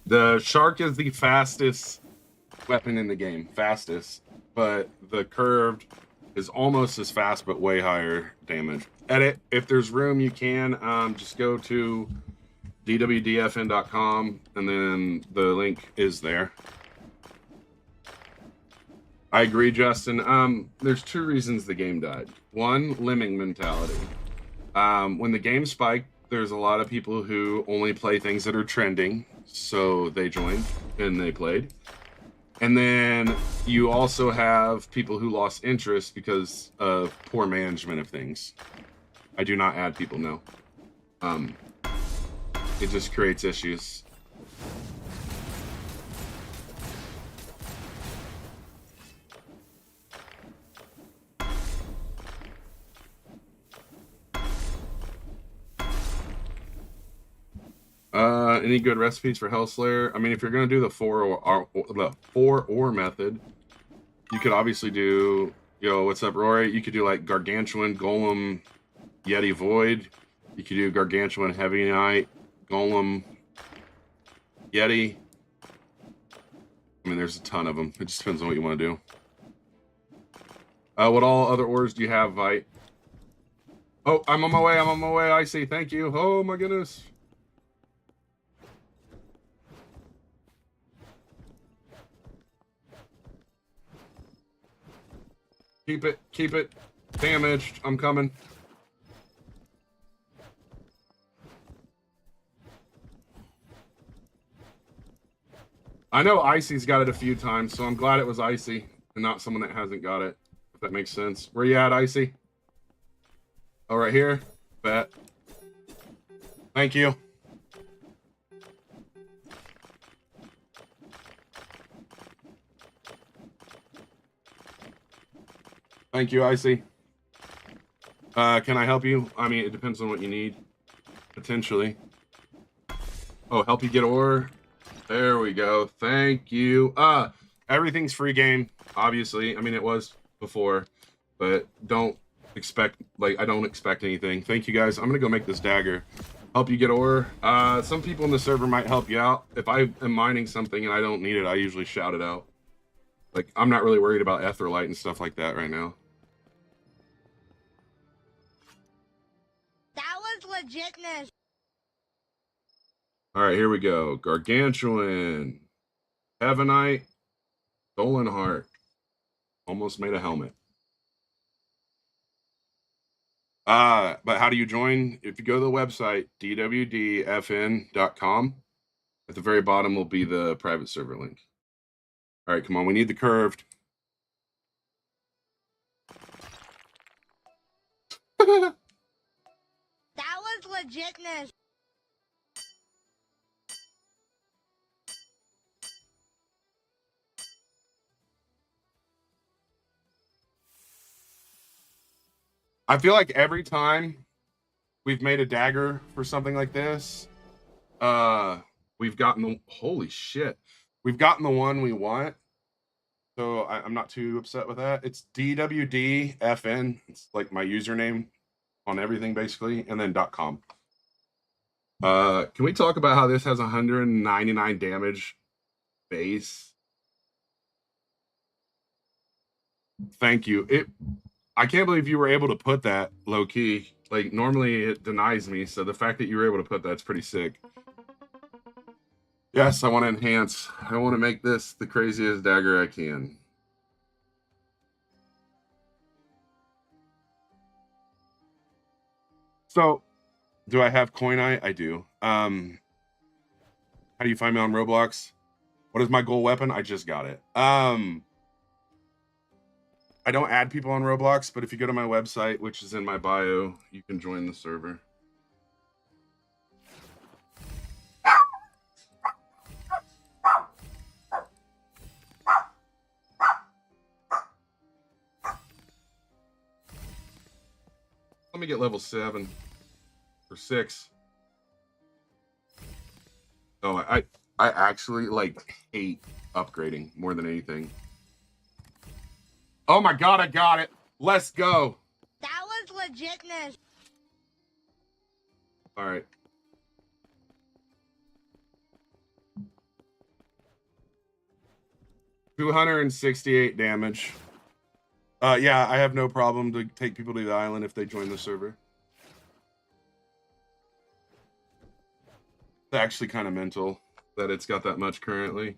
The shark is the fastest weapon in the game. Fastest. But the curved is almost as fast, but way higher damage. Edit. If there's room, you can. Just go to dwdfn.com, and then the link is there. I agree, Justin. There's two reasons the game died. One, lemming mentality. When the game spiked, there's a lot of people who only play things that are trending, so they joined and they played. And then you also have people who lost interest because of poor management of things. I do not add people, no. It just creates issues. Any good recipes for Hellslayer? I mean, if you're going to do the four or method, you could obviously do, yo, what's up, Rory? You could do like Gargantuan, Golem, Yeti Void. You could do Gargantuan, Heavy Knight, Golem, Yeti. I mean, there's a ton of them. It just depends on what you want to do. What all other ores do you have, Vite? Oh, I'm on my way. I'm on my way. I see. Thank you. Oh, my goodness. Keep it damaged. I'm coming. I know Icy's got it a few times, so I'm glad it was Icy and not someone that hasn't got it, if that makes sense. Where you at, Icy? Oh, right here? Bet. Thank you. Thank you, Icy. Can I help you? I mean, it depends on what you need. Potentially. Oh, help you get ore? There we go. Thank you. Everything's free game, obviously. I mean, it was before, but don't expect, like, I don't expect anything. Thank you, guys. I'm going to go make this dagger. Help you get ore. Some people in the server might help you out. If I am mining something and I don't need it, I usually shout it out. Like, I'm not really worried about Etherlight and stuff like that right now. That was legitness. All right, here we go. Gargantuan, Heavenite, Stolen Heart. Almost made a helmet. But how do you join? If you go to the website, dwdfn.com, at the very bottom will be the private server link. All right, come on. We need the curved. That was legitness. I feel like every time we've made a dagger for something like this, we've gotten the, holy shit, we've gotten the one we want, So I'm not too upset with that. It's DWDFN. It's like my username on everything basically, and then .com. Can we talk about how this has 199 damage base? Thank you. I can't believe you were able to put that low key. Like normally it denies me, so the fact that you were able to put that's pretty sick. Yes, I want to enhance. I want to make this the craziest dagger I can. So, do I have Coin Eye? I do. How do you find me on Roblox? What is my goal weapon? I just got it. I don't add people on Roblox, but if you go to my website, which is in my bio, you can join the server. Let me get level 7 or 6. Oh, I actually like hate upgrading more than anything. Oh my god, I got it. Let's go. That was legitness. All right. $268 damage. Yeah, I have no problem to take people to the island if they join the server. It's actually kind of mental that it's got that much currently.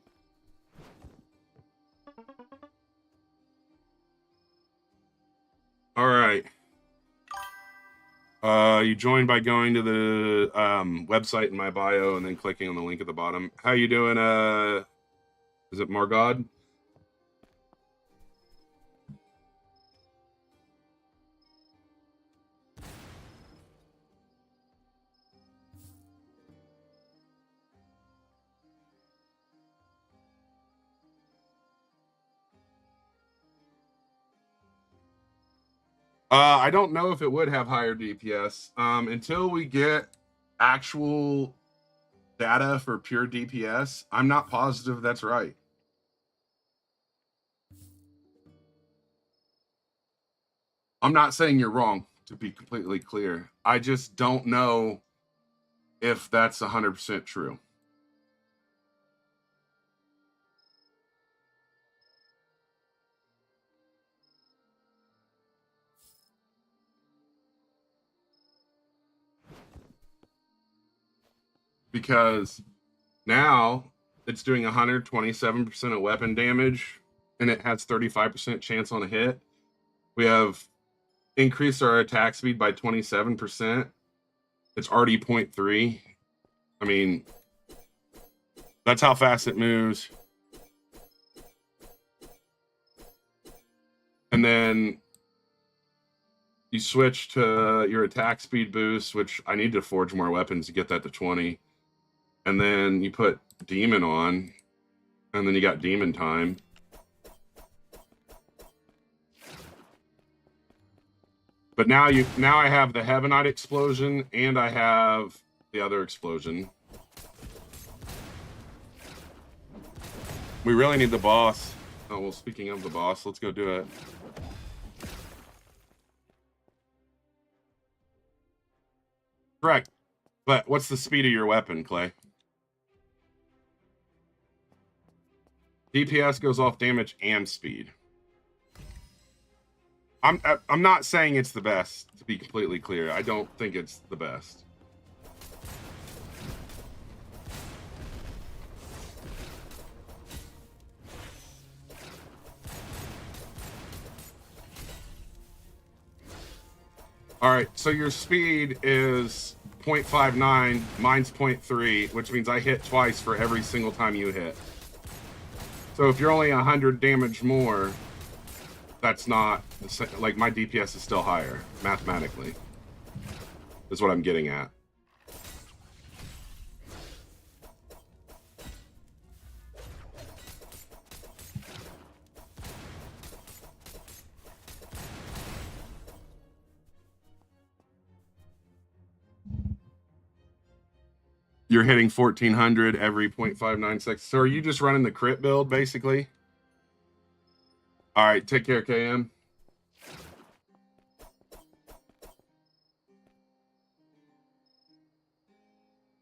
All right. You join by going to the website in my bio and then clicking on the link at the bottom. How you doing? Is it Margod? I don't know if it would have higher DPS until we get actual data for pure DPS. I'm not positive that's right. I'm not saying you're wrong, to be completely clear. I just don't know if that's 100% true. Because now it's doing 127% of weapon damage and it has 35% chance on a hit. We have increased our attack speed by 27%. It's already 0.3. I mean, that's how fast it moves. And then you switch to your attack speed boost, which I need to forge more weapons to get that to 20. And then you put demon on, and then you got demon time. But now I have the Heavenite explosion and I have the other explosion. We really need the boss. Oh, well, speaking of the boss, let's go do it. Correct. But what's the speed of your weapon, Clay? DPS goes off damage and speed. I'm not saying it's the best, to be completely clear. I don't think it's the best. All right, so your speed is 0.59, mine's 0.3, which means I hit twice for every single time you hit. So if you're only 100 damage more, that's not, like, my DPS is still higher, mathematically, is what I'm getting at. You're hitting 1400 every 0.59 seconds. So are you just running the crit build, basically? All right, take care, KM.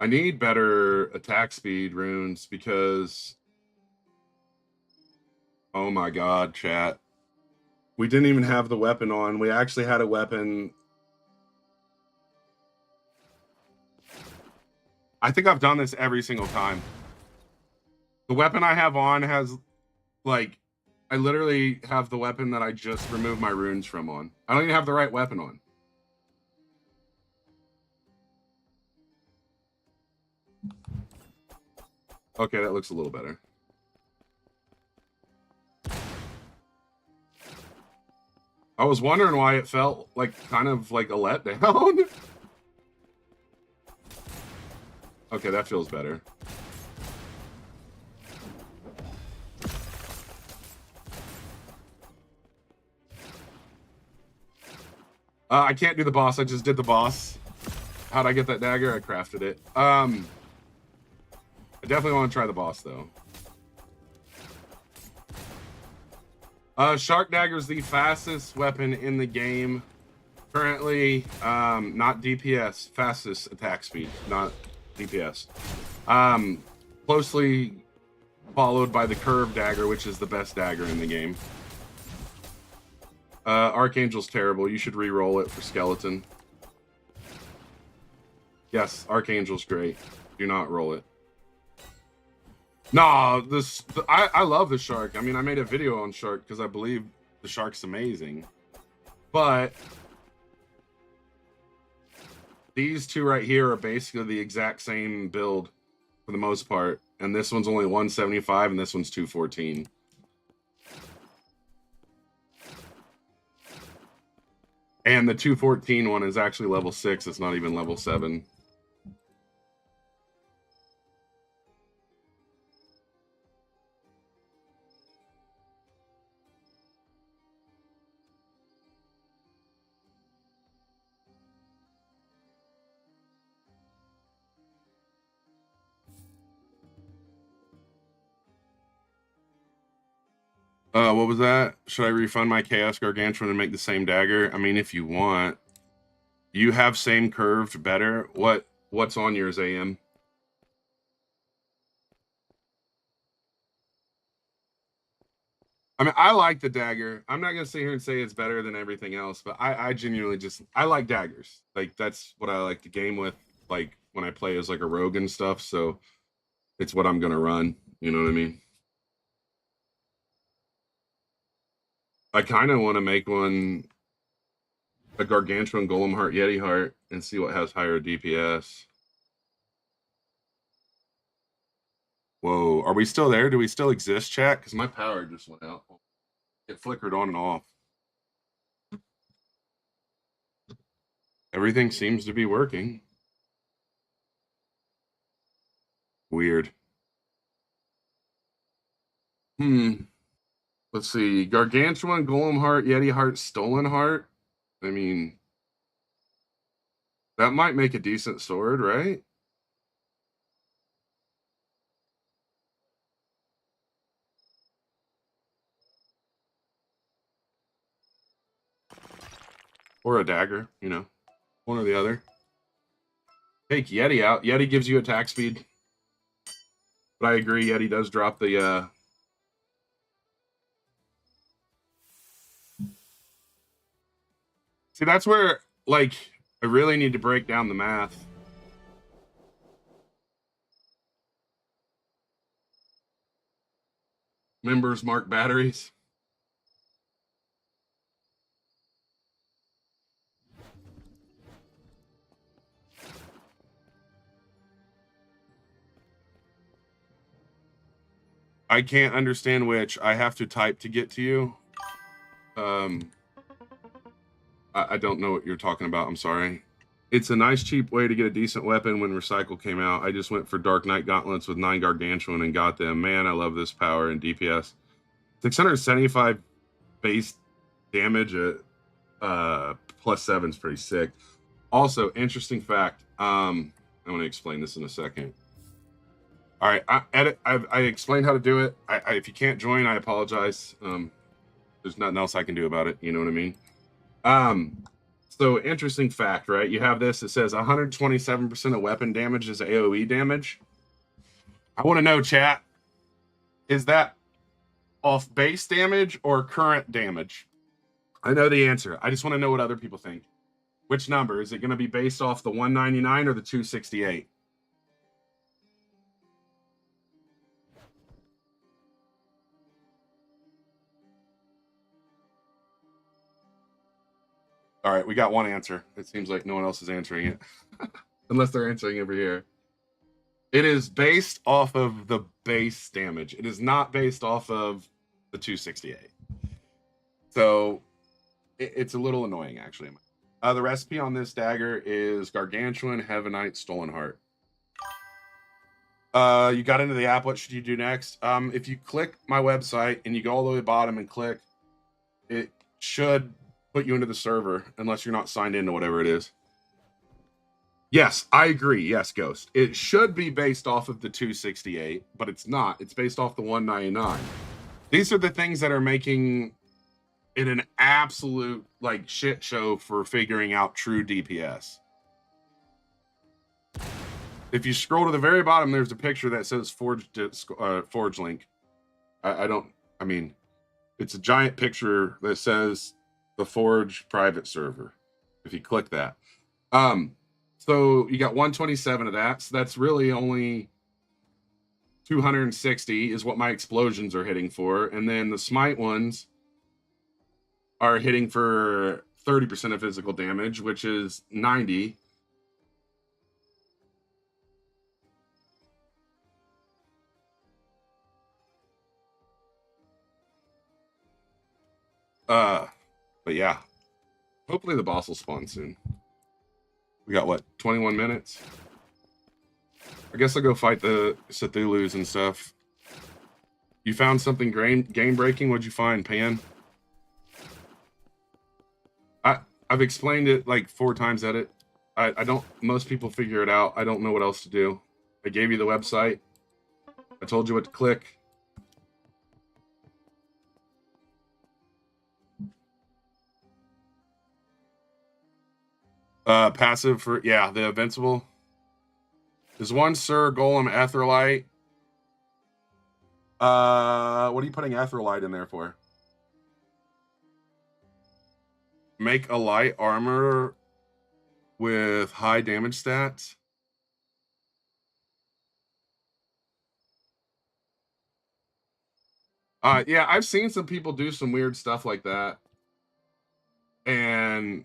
I need better attack speed runes because, oh my god, chat. We didn't even have the weapon on. We actually had a weapon. I think I've done this every single time. The weapon I have on has, like, I literally have the weapon that I just removed my runes from on. I don't even have the right weapon on. Okay, that looks a little better. I was wondering why it felt like kind of like a letdown. Okay, that feels better. I can't do the boss. I just did the boss. How'd I get that dagger? I crafted it. I definitely want to try the boss though. Shark dagger is the fastest weapon in the game. Currently, not DPS, fastest attack speed, not DPS. Closely followed by the curved dagger, which is the best dagger in the game. Archangel's terrible. You should re-roll it for skeleton. Yes, Archangel's great. Do not roll it. No, I love the shark. I mean, I made a video on shark because I believe the shark's amazing. But these two right here are basically the exact same build for the most part. And this one's only 175 and this one's 214. And the 214 one is actually level 6. It's not even level 7. What was that? Should I refund my Chaos Gargantuan and make the same dagger? I mean, if you want. You have same curved better. What's on yours, AM? I mean, I like the dagger. I'm not gonna sit here and say it's better than everything else, but I genuinely just I like daggers. Like that's what I like to game with, like when I play as like a rogue and stuff. So it's what I'm gonna run. You know what I mean? I kind of want to make one a Gargantuan Golem Heart Yeti Heart and see what has higher DPS. Whoa, are we still there? Do we still exist, chat? Because my power just went out. It flickered on and off. Everything seems to be working. Weird. Let's see. Gargantuan, Golem Heart, Yeti Heart, Stolen Heart. I mean, that might make a decent sword, right? Or a dagger, you know. One or the other. Take Yeti out. Yeti gives you attack speed. But I agree, Yeti does drop the See, that's where, like, I really need to break down the math. Members mark batteries. I can't understand which. I have to type to get to you. I don't know what you're talking about. I'm sorry. It's a nice, cheap way to get a decent weapon when Recycle came out. I just went for Dark Knight Gauntlets with 9 Gargantuan and got them. Man, I love this power and DPS. 675 base damage at +7 is pretty sick. Also, interesting fact. I want to explain this in a second. All right, I explained how to do it. If you can't join, I apologize. There's nothing else I can do about it. You know what I mean? So interesting fact, right? You have this. It says 127% of weapon damage is AOE damage. I want to know, chat, is that off base damage or current damage? I know the answer. I just want to know what other people think. Which number? Is it going to be based off the 199 or the 268? All right, we got one answer. It seems like no one else is answering it. Unless they're answering over here. It is based off of the base damage. It is not based off of the 268. So it's a little annoying, actually. The recipe on this dagger is Gargantuan, Heavenite, Stolen Heart. You got into the app. What should you do next? If you click my website and you go all the way to the bottom and click, it should put you into the server, unless you're not signed into whatever it is. Yes, I agree. Yes, Ghost. It should be based off of the 268, but it's not. It's based off the 199. These are the things that are making it an absolute like shit show for figuring out true DPS. If you scroll to the very bottom, there's a picture that says Forge link. I mean, it's a giant picture that says the Forge private server. If you click that. So you got 127 of that. So that's really only 260 is what my explosions are hitting for. And then the smite ones are hitting for 30% of physical damage, which is 90. But yeah, hopefully the boss will spawn soon. We got what, 21 minutes? I guess I'll go fight the Cthulhu's and stuff. You found something game breaking? What'd you find, Pan? I've explained it like 4 times at it. I don't, most people figure it out. I don't know what else to do. I gave you the website. I told you what to click. Passive for, yeah, the Invincible. There's one Sir Golem Etherlight. What are you putting Etherlight in there for? Make a light armor with high damage stats. Yeah, I've seen some people do some weird stuff like that. And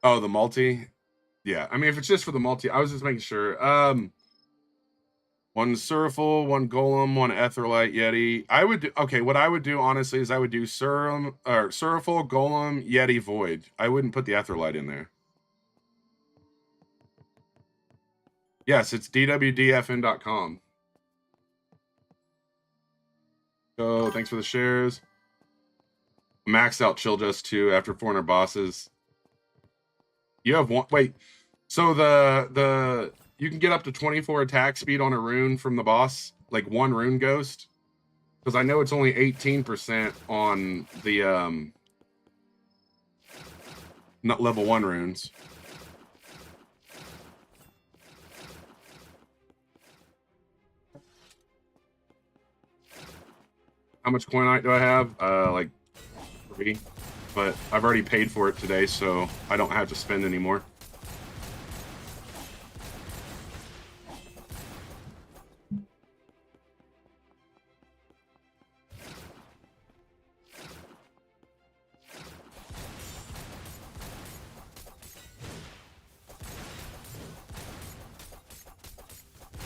oh, the multi. Yeah, I mean, if it's just for the multi, I was just making sure. One Surful, one Golem, one Etherlight Yeti. I would do, okay, what I would do, honestly, is I would do Surful, Golem, Yeti, Void. I wouldn't put the Etherlight in there. Yes, it's dwdfn.com. So, thanks for the shares. Maxed out Chill Just 2 after 400 bosses. You have one, wait. So the you can get up to 24 attack speed on a rune from the boss, like one rune ghost. Because I know it's only 18% on the not level 1 runes. How much coinite do I have? Like 3. But I've already paid for it today, so I don't have to spend anymore.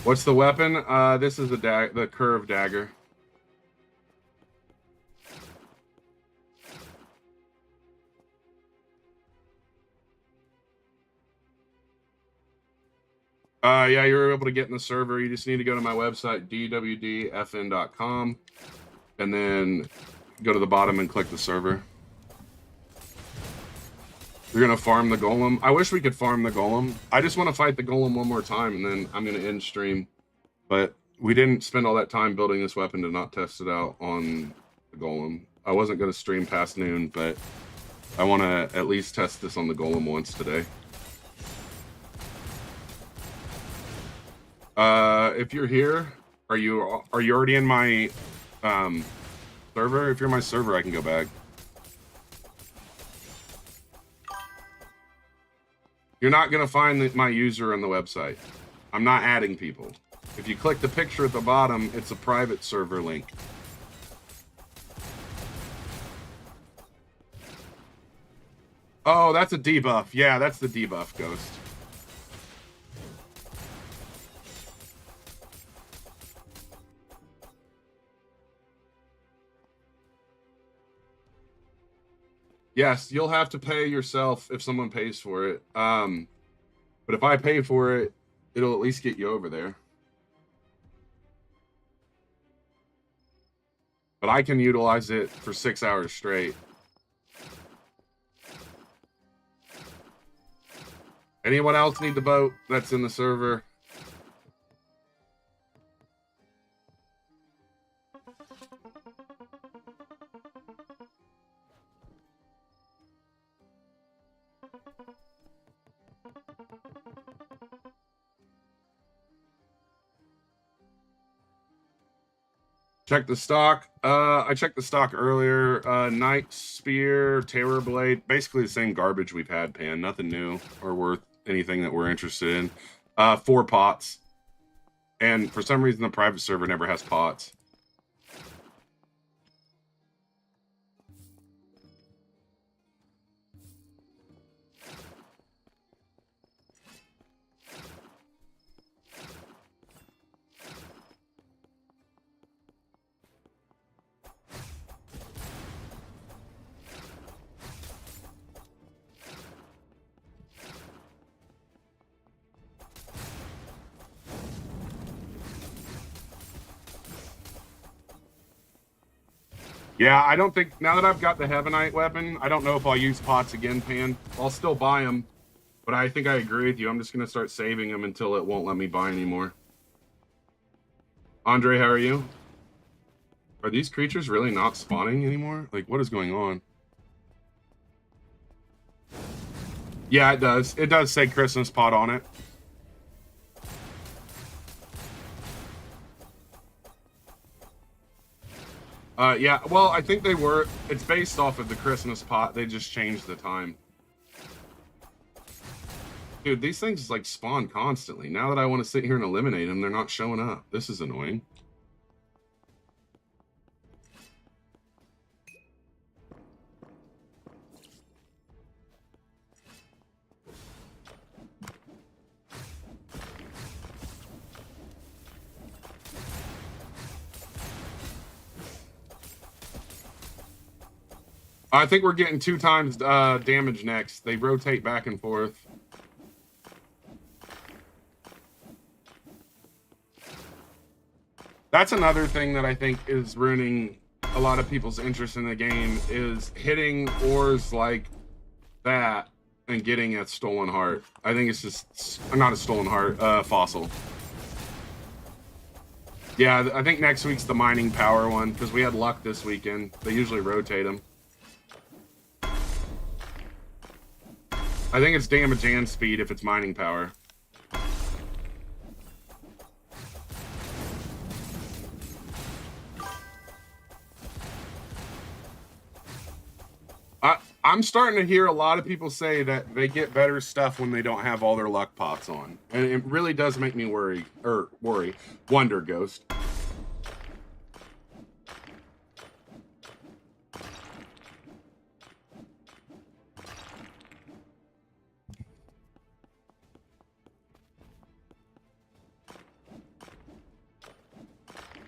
What's the weapon? This is the curved dagger. Yeah, you're able to get in the server. You just need to go to my website, dwdfn.com, and then go to the bottom and click the server. You're going to farm the golem. I wish we could farm the golem. I just want to fight the golem one more time, and then I'm going to end stream. But We didn't spend all that time building this weapon to not test it out on the golem. I wasn't going to stream past noon, but I want to at least test this on the golem once today. If you're here, are you already in my server? If you're in my server, I can go back. You're not going to find my user on the website. I'm not adding people. If you click the picture at the bottom, it's a private server link. Oh, that's a debuff. Yeah, that's the debuff, Ghost. Yes, you'll have to pay yourself if someone pays for it. But if I pay for it, it'll at least get you over there. But I can utilize it for 6 hours straight. Anyone else need the boat that's in the server? Check the stock. I checked the stock earlier. Knight Spear, Terror Blade, basically the same garbage we've had, Pan. Nothing new or worth anything that we're interested in. 4 pots. And for some reason, the private server never has pots. Yeah, I don't think, now that I've got the Heavenite weapon, I don't know if I'll use pots again, Pan. I'll still buy them, but I think I agree with you. I'm just going to start saving them until it won't let me buy anymore. Andre, how are you? Are these creatures really not spawning anymore? Like, what is going on? Yeah, it does. It does say Christmas pot on it. Yeah, well, I think they were. It's based off of the Christmas pot. They just changed the time. Dude, these things like spawn constantly. Now that I want to sit here and eliminate them, they're not showing up. This is annoying. I think we're getting 2 times damage next. They rotate back and forth. That's another thing that I think is ruining a lot of people's interest in the game, is hitting ores like that and getting a stolen heart. I think it's just not a stolen heart, fossil. Yeah, I think next week's the mining power one, because we had luck this weekend. They usually rotate them. I think it's damage and speed if it's mining power. I'm starting to hear a lot of people say that they get better stuff when they don't have all their luck pots on. And it really does make me wonder, Ghost.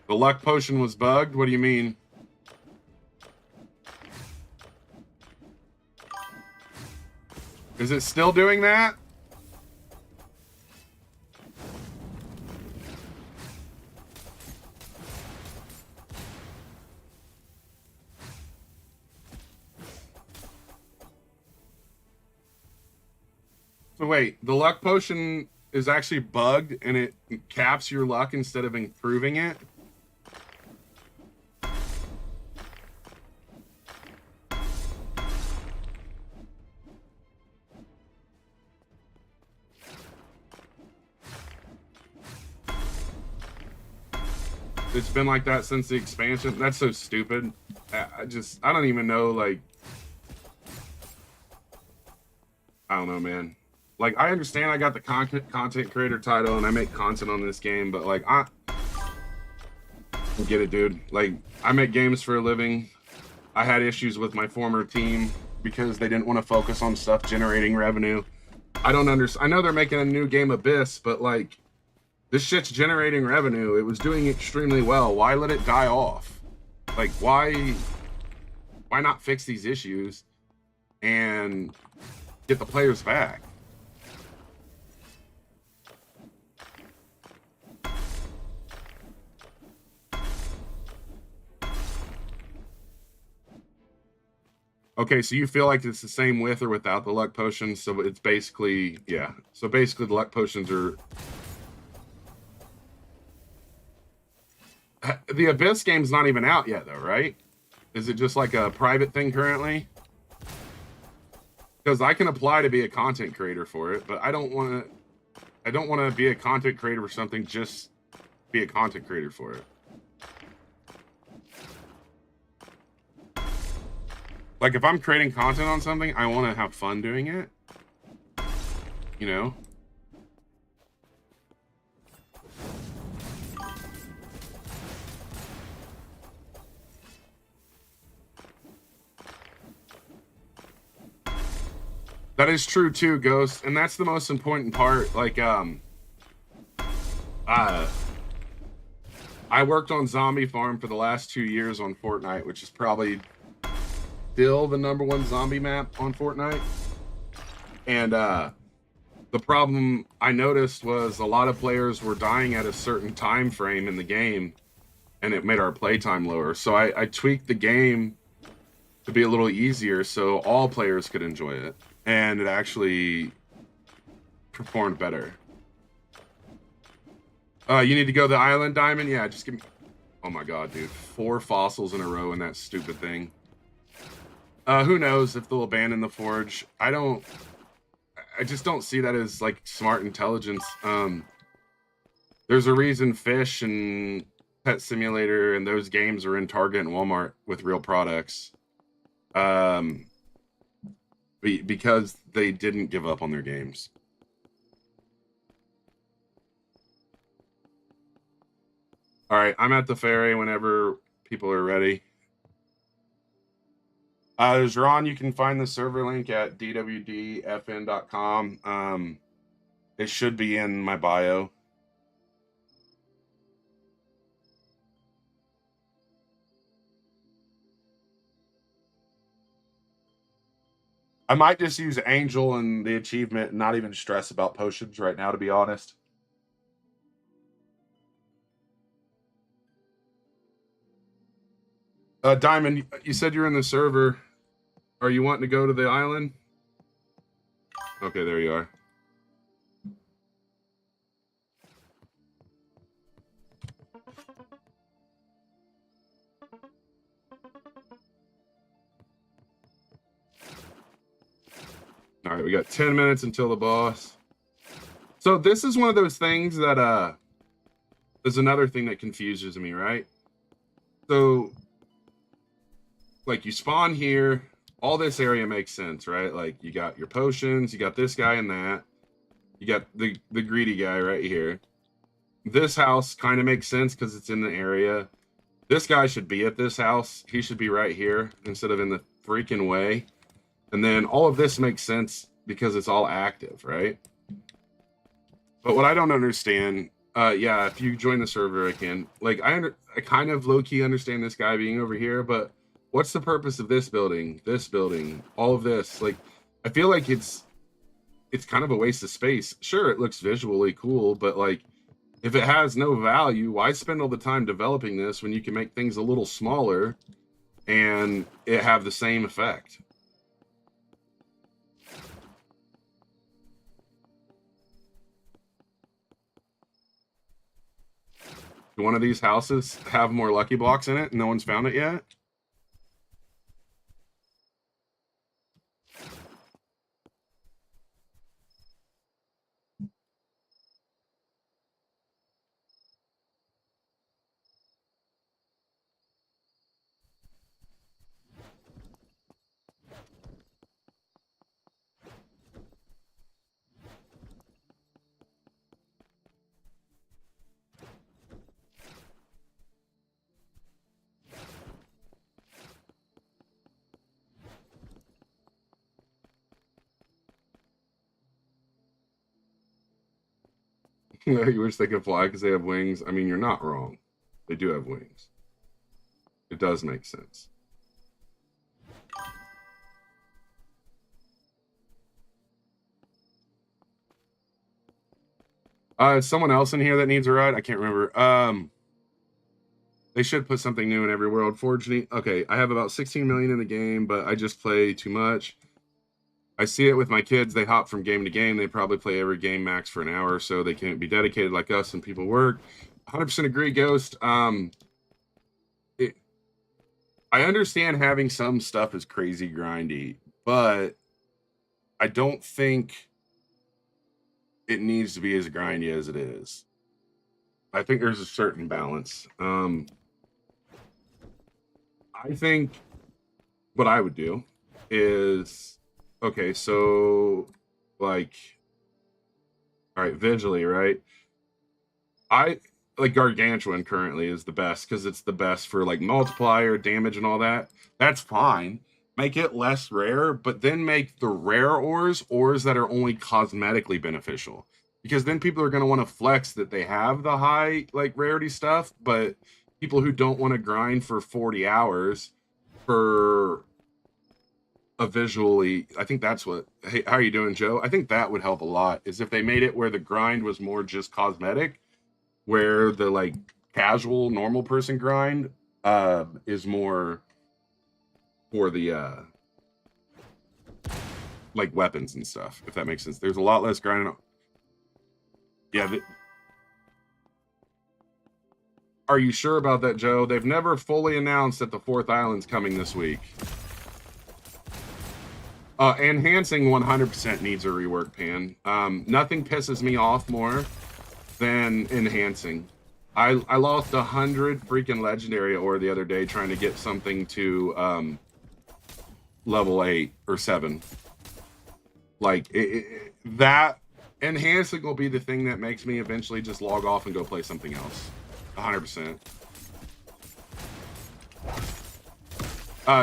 The luck potion was bugged? What do you mean? Is it still doing that? So wait, the luck potion is actually bugged and it caps your luck instead of improving it. It's been like that since the expansion. That's so stupid. I don't even know, like, I don't know, man. Like, I understand I got the content creator title and I make content on this game, but like, I get it, dude. Like, I make games for a living. I had issues with my former team because they didn't want to focus on stuff generating revenue. I don't understand. I know they're making a new game, Abyss, but like, this shit's generating revenue. It was doing extremely well. Why let it die off? Like, why not fix these issues and get the players back? Okay, so you feel like it's the same with or without the luck potions, so it's basically, yeah. So basically the luck potions are... The Abyss game's not even out yet, though, right? Is it just like a private thing currently? Because I can apply to be a content creator for it, but I don't want to be a content creator for something, just be a content creator for it. Like, if I'm creating content on something, I want to have fun doing it. You know? That is true too, Ghost, and that's the most important part. Like, I worked on Zombie Farm for the last 2 years on Fortnite, which is probably still the #1 zombie map on Fortnite. And the problem I noticed was a lot of players were dying at a certain time frame in the game, and it made our playtime lower. So I tweaked the game to be a little easier so all players could enjoy it. And it actually performed better. You need to go to the island, Diamond? Yeah, just give me... Oh my god, dude. 4 fossils in a row in that stupid thing. Who knows if they'll abandon the forge. I just don't see that as, like, smart intelligence. There's a reason Fish and Pet Simulator and those games are in Target and Walmart with real products. Because they didn't give up on their games. All right, I'm at the ferry whenever people are ready. Ron, you can find the server link at dwdfn.com. It should be in my bio. I might just use Angel and the achievement and not even stress about potions right now, to be honest. Diamond, you said you're in the server. Are you wanting to go to the island? Okay, there you are. All right, we got 10 minutes until the boss. So this is one of those things that is another thing that confuses me, right? So, like, you spawn here, all this area makes sense, right? Like, you got your potions, you got this guy and that, you got the greedy guy right here. This house kind of makes sense because it's in the area. This guy should be at this house. He should be right here instead of in the freaking way. And then all of this makes sense because it's all active, right? But what I don't understand, yeah, if you join the server, I can. Like, I kind of low-key understand this guy being over here, but what's the purpose of this building, all of this? Like, I feel like it's kind of a waste of space. Sure, it looks visually cool, but like, if it has no value, why spend all the time developing this when you can make things a little smaller and it have the same effect? Do one of these houses have more lucky blocks in it and no one's found it yet? You wish they could fly because they have wings. I mean, you're not wrong. They do have wings. It does make sense. Someone else in here that needs a ride? I can't remember. They should put something new in every world. Forge. Okay, I have about 16 million in the game, but I just play too much. I see it with my kids. They hop from game to game. They probably play every game max for an hour or so. They can't be dedicated like us and people work. 100% agree, Ghost. I understand having some stuff is crazy grindy, but I don't think it needs to be as grindy as it is. I think there's a certain balance. I think what I would do is, okay, so like, all right, visually, right? I like Gargantuan currently is the best because it's the best for like multiplier, damage, and all that. That's fine. Make it less rare, but then make the rare ores that are only cosmetically beneficial. Because then people are going to want to flex that they have the high like rarity stuff, but people who don't want to grind for 40 hours for a visually, I think that's what. Hey, how are you doing, Joe? I think that would help a lot. Is if they made it where the grind was more just cosmetic, where the like casual normal person grind is more for the like weapons and stuff, if that makes sense. There's a lot less grinding. Yeah. Are you sure about that, Joe? They've never fully announced that the fourth island's coming this week. Enhancing 100% needs a rework, Pan. Nothing pisses me off more than enhancing. I lost 100 freaking legendary ore the other day trying to get something to level 8 or 7. Like that enhancing will be the thing that makes me eventually just log off and go play something else. 100%.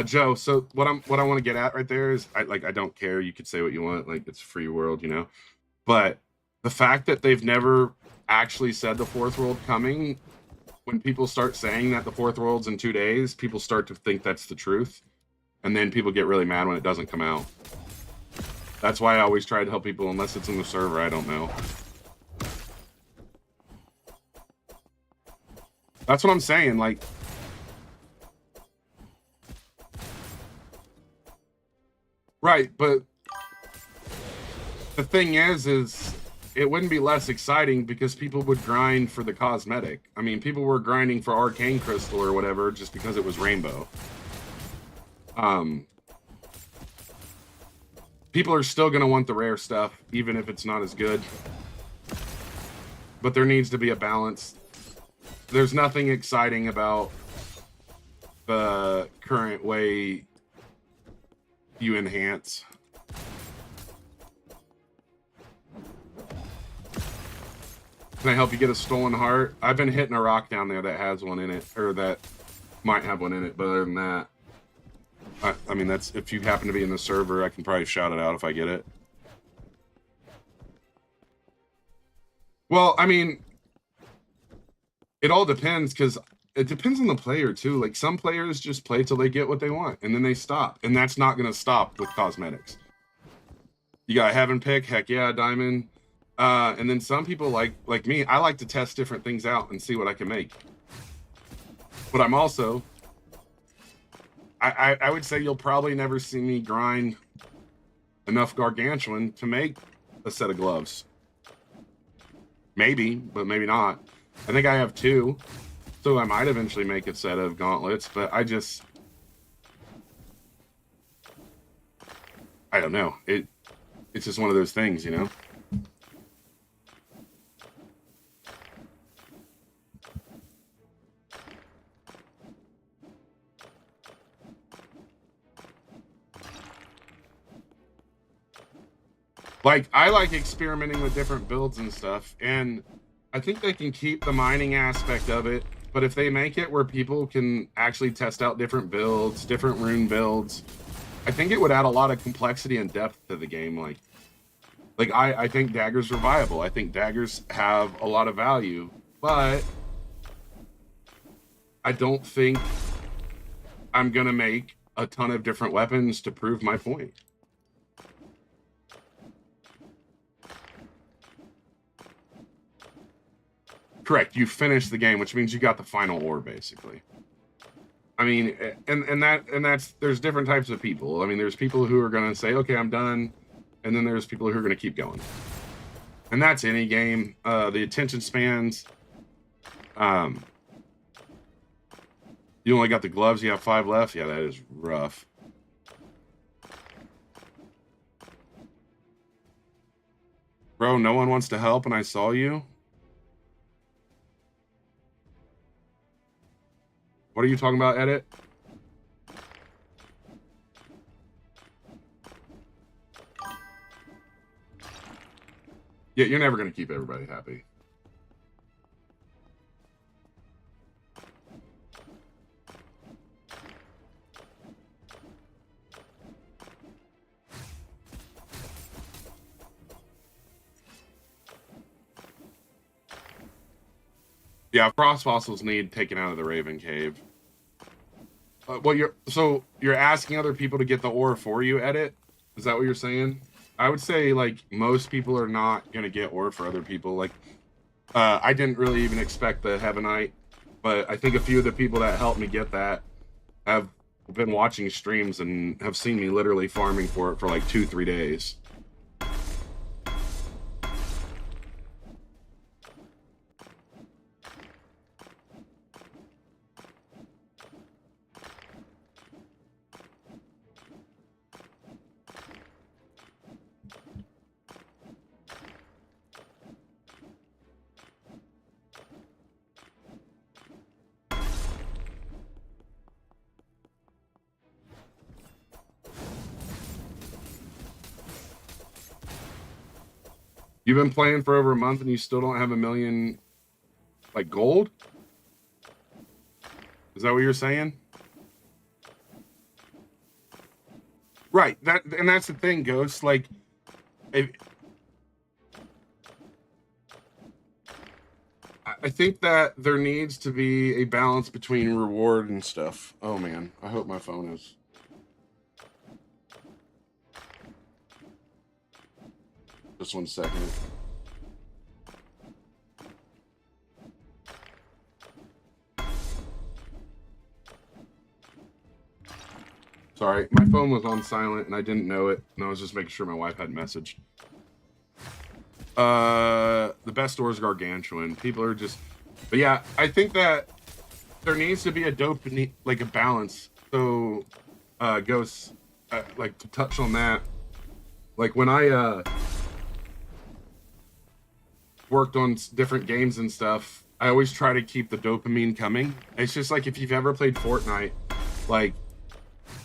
Joe, so what I want to get at right there is I don't care. You could say what you want, like it's a free world, you know. But the fact that they've never actually said the fourth world coming, when people start saying that the fourth world's in 2 days, people start to think that's the truth. And then people get really mad when it doesn't come out. That's why I always try to help people, unless it's in the server, I don't know. That's what I'm saying, like... Right, but... the thing is it wouldn't be less exciting because people would grind for the cosmetic. I mean, people were grinding for Arcane Crystal or whatever just because it was rainbow. People are still going to want the rare stuff, even if it's not as good. But there needs to be a balance. There's nothing exciting about the current way you enhance. Can I help you get a stolen heart? I've been hitting a rock down there that has one in it, or that might have one in it, but other than that, I mean, that's, if you happen to be in the server, I can probably shout it out if I get it. Well, I mean, it all depends, because it depends on the player, too. Like, some players just play till they get what they want, and then they stop. And that's not going to stop with cosmetics. You got Heaven Pick, heck yeah, Diamond. And then some people, like me, I like to test different things out and see what I can make. But I'm also... I would say you'll probably never see me grind enough Gargantuan to make a set of gloves. Maybe, but maybe not. I think I have 2. So I might eventually make a set of gauntlets, but I don't know. It's just one of those things, you know? Like, I like experimenting with different builds and stuff, and I think they can keep the mining aspect of it, but if they make it where people can actually test out different builds, different rune builds, I think it would add a lot of complexity and depth to the game. Like I think daggers are viable. I think daggers have a lot of value, but I don't think I'm gonna make a ton of different weapons to prove my point. Correct. You finished the game, which means you got the final ore, basically. I mean, and that's there's different types of people. I mean, there's people who are gonna say, "Okay, I'm done," and then there's people who are gonna keep going. And that's any game. The attention spans. You only got the gloves. You have 5 left. Yeah, that is rough. Bro, no one wants to help, and I saw you. What are you talking about, edit? Yeah, you're never going to keep everybody happy. Yeah, frost fossils need taken out of the Raven Cave. Well, you're asking other people to get the ore for you, edit? Is that what you're saying? I would say like most people are not gonna get ore for other people. Like, I didn't really even expect the Heavenite, but I think a few of the people that helped me get that have been watching streams and have seen me literally farming for it for like 2-3 days. You've been playing for over a month and you still don't have 1 million, like, gold? Is that what you're saying? Right. And that's the thing, Ghost. Like, I think that there needs to be a balance between reward and stuff. Oh man, I hope my phone is. Just 1 second. Sorry, my phone was on silent and I didn't know it, and I was just making sure my wife hadn't messaged. The best store is gargantuan. People are just, but yeah, I think that there needs to be a like a balance. So, Ghosts, like to touch on that, like when I worked on different games and stuff, I always try to keep the dopamine coming. It's just like if you've ever played Fortnite, like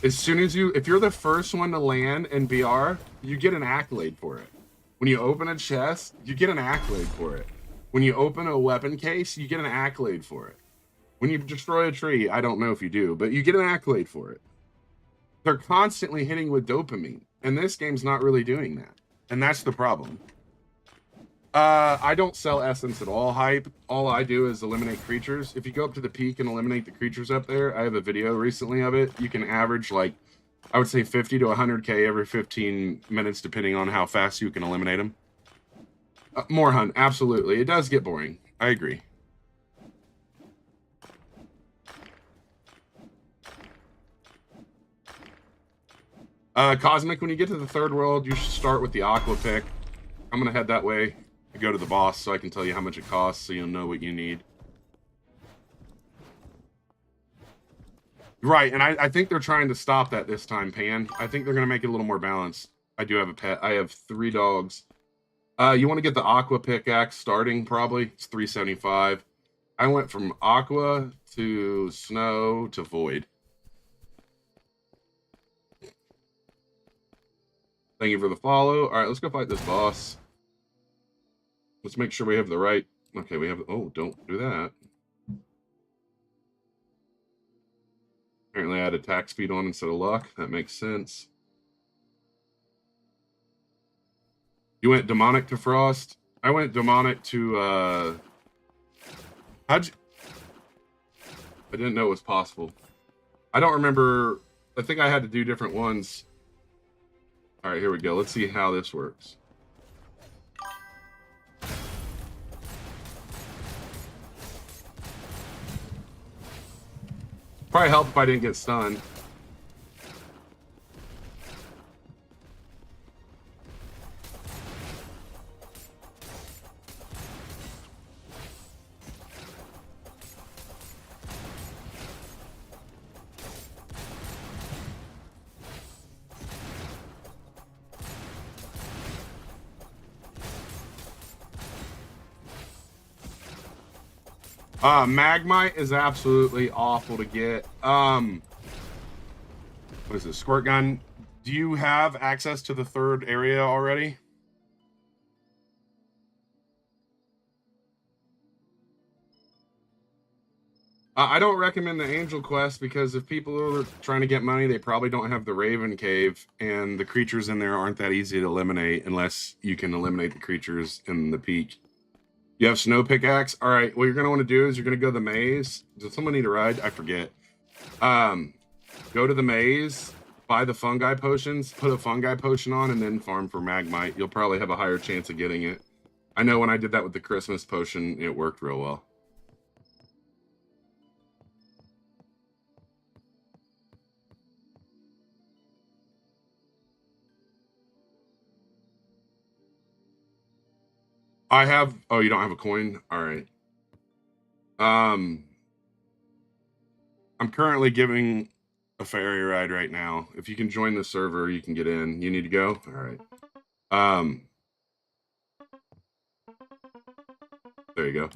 as soon as if you're the first one to land in BR, you get an accolade for it. When you open a chest, you get an accolade for it. When you open a weapon case, you get an accolade for it. When you destroy a tree, I don't know if you do, but you get an accolade for it. They're constantly hitting with dopamine, and this game's not really doing that. And that's the problem. I don't sell essence at all, Hype. All I do is eliminate creatures. If you go up to the peak and eliminate the creatures up there, I have a video recently of it. You can average, like, I would say 50 to 100k every 15 minutes, depending on how fast you can eliminate them. More hunt, absolutely. It does get boring. I agree. Cosmic, when you get to the third world, you should start with the Aqua pick. I'm going to head that way. to go to the boss so I can tell you how much it costs so you'll know what you need. Right, and I think they're trying to stop that this time, Pan. I think they're going to make it a little more balanced. I do have a pet. I have 3 dogs. You want to get the Aqua pickaxe starting, probably. It's $3.75. I went from Aqua to Snow to Void. Thank you for the follow. All right, let's go fight this boss. Let's make sure we have the right... Okay, we have... Oh, don't do that. Apparently I had attack speed on instead of luck. That makes sense. You went demonic to frost? I went demonic to, how'd you... I didn't know it was possible. I don't remember... I think I had to do different ones. Alright, here we go. Let's see how this works. Probably help if I didn't get stunned. Magmite is absolutely awful to get. What is it? Squirt gun. Do you have access to the 3rd area already? I don't recommend the Angel Quest because if people are trying to get money, they probably don't have the Raven Cave, and the creatures in there aren't that easy to eliminate unless you can eliminate the creatures in the peak. You have Snow Pickaxe? All right, what you're going to want to do is you're going to go to the maze. Does someone need a ride? I forget. Go to the maze, buy the fungi potions, put a fungi potion on, and then farm for Magmite. You'll probably have a higher chance of getting it. I know when I did that with the Christmas potion, it worked real well. I have... Oh, you don't have a coin? All right. I'm currently giving a ferry ride right now. If you can join the server, you can get in. You need to go? All right. There you go.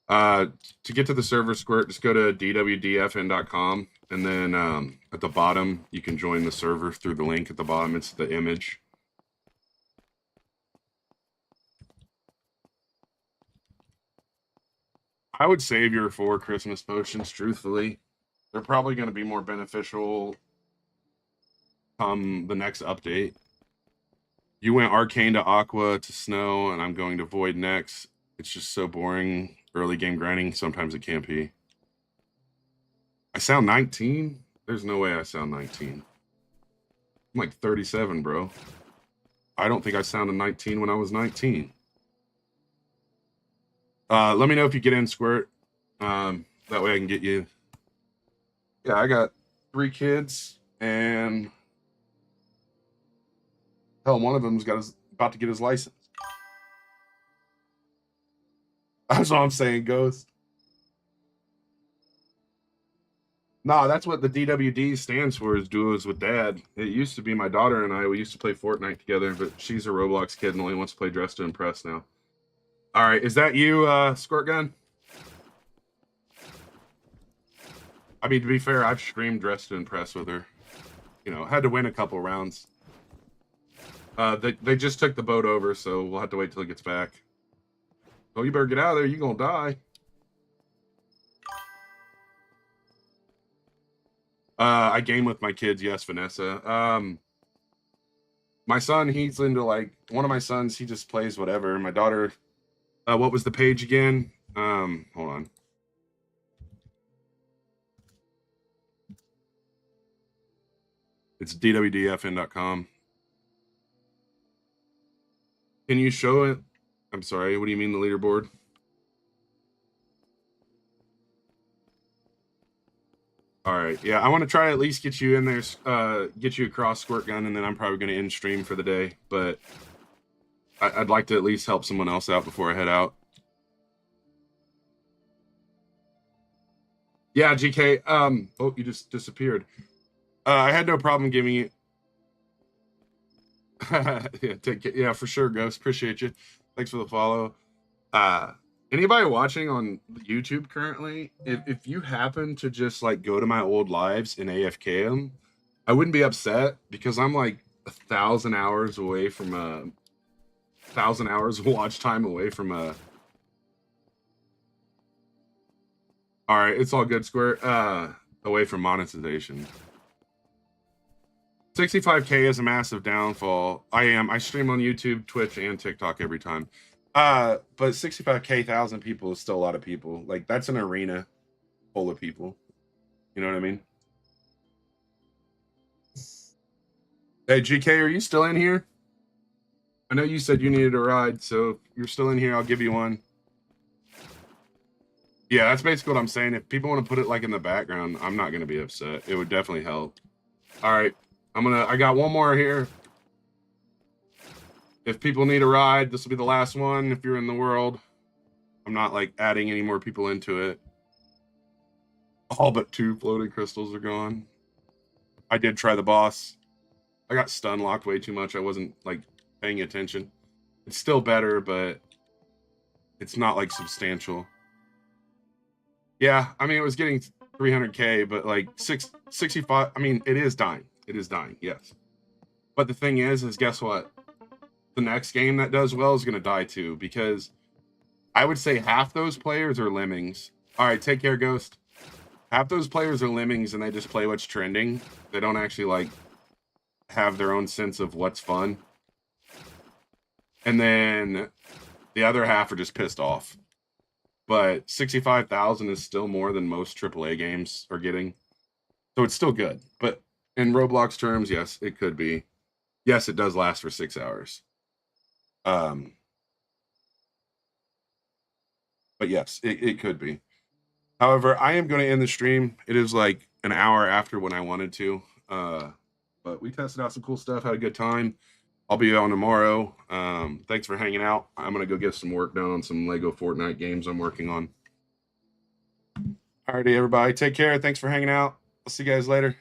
To get to the server, Squirt, just go to dwdfn.com, and then at the bottom, you can join the server through the link at the bottom. It's the image. I would save your 4 Christmas potions, truthfully. They're probably going to be more beneficial come the next update. You went Arcane to Aqua to Snow, and I'm going to Void next. It's just so boring. Early game grinding, sometimes it can't be. I sound 19? There's no way I sound 19. I'm like 37, bro. I don't think I sounded 19 when I was 19. Let me know if you get in, Squirt. That way I can get you. Yeah, I got 3 kids, and hell, one of them's about to get his license. That's what I'm saying, Ghost. Nah, that's what the DWD stands for, is Duos with Dad. It used to be my daughter and I. We used to play Fortnite together, but she's a Roblox kid and only wants to play Dress to Impress now. All right, is that you, Squirt Gun? I mean, to be fair, I've streamed Dress to Impress with her. You know, had to win a couple rounds. They just took the boat over, so we'll have to wait till it gets back. Oh, you better get out of there. You're going to die. I game with my kids. Yes, Vanessa. My son, he's into like... One of my sons, he just plays whatever. My daughter... what was the page again? Hold on. It's dwdfn.com. Can you show it? I'm sorry, what do you mean the leaderboard? All right, yeah, I want to try to at least get you in there, get you across Squirt Gun, and then I'm probably going to end stream for the day. But I'd like to at least help someone else out before I head out. Yeah, GK. Oh, you just disappeared. I had no problem giving you. Yeah, for sure, Ghost. Appreciate you. Thanks for the follow. Anybody watching on YouTube currently, if you happen to just like go to my old lives and AFK them, I wouldn't be upset because I'm like 1,000 hours away from 1,000 hours of watch time away from a. All right, it's all good, Square. Away from monetization. 65K is a massive downfall. I stream on YouTube, Twitch, and TikTok every time. But 65,000 people is still a lot of people. Like, that's an arena full of people. You know what I mean? Hey, GK, are you still in here? I know you said you needed a ride, so if you're still in here, I'll give you one. Yeah, that's basically what I'm saying. If people want to put it like in the background, I'm not gonna be upset. It would definitely help. All right, I got one more here. If people need a ride, this will be the last one. If you're in the world, I'm not like adding any more people into it. All but 2 floating crystals are gone. I did try the boss. I got stun locked way too much. I wasn't like paying attention. It's still better, but it's not like substantial. Yeah, I mean, it was getting 300K, but like 65. I mean, it is dying. It is dying, yes. But the thing is guess what? The next game that does well is going to die too, because I would say half those players are lemmings. All right, take care, Ghost. Half those players are lemmings and they just play what's trending. They don't actually like have their own sense of what's fun. And then the other half are just pissed off. But 65,000 is still more than most AAA games are getting. So it's still good. But in Roblox terms, yes, it could be. Yes, it does last for 6 hours. But yes, it could be. However, I am going to end the stream. It is like an hour after when I wanted to. But we tested out some cool stuff, had a good time. I'll be on tomorrow. Thanks for hanging out. I'm going to go get some work done on some Lego Fortnite games I'm working on. Alrighty, everybody. Take care. Thanks for hanging out. I'll see you guys later.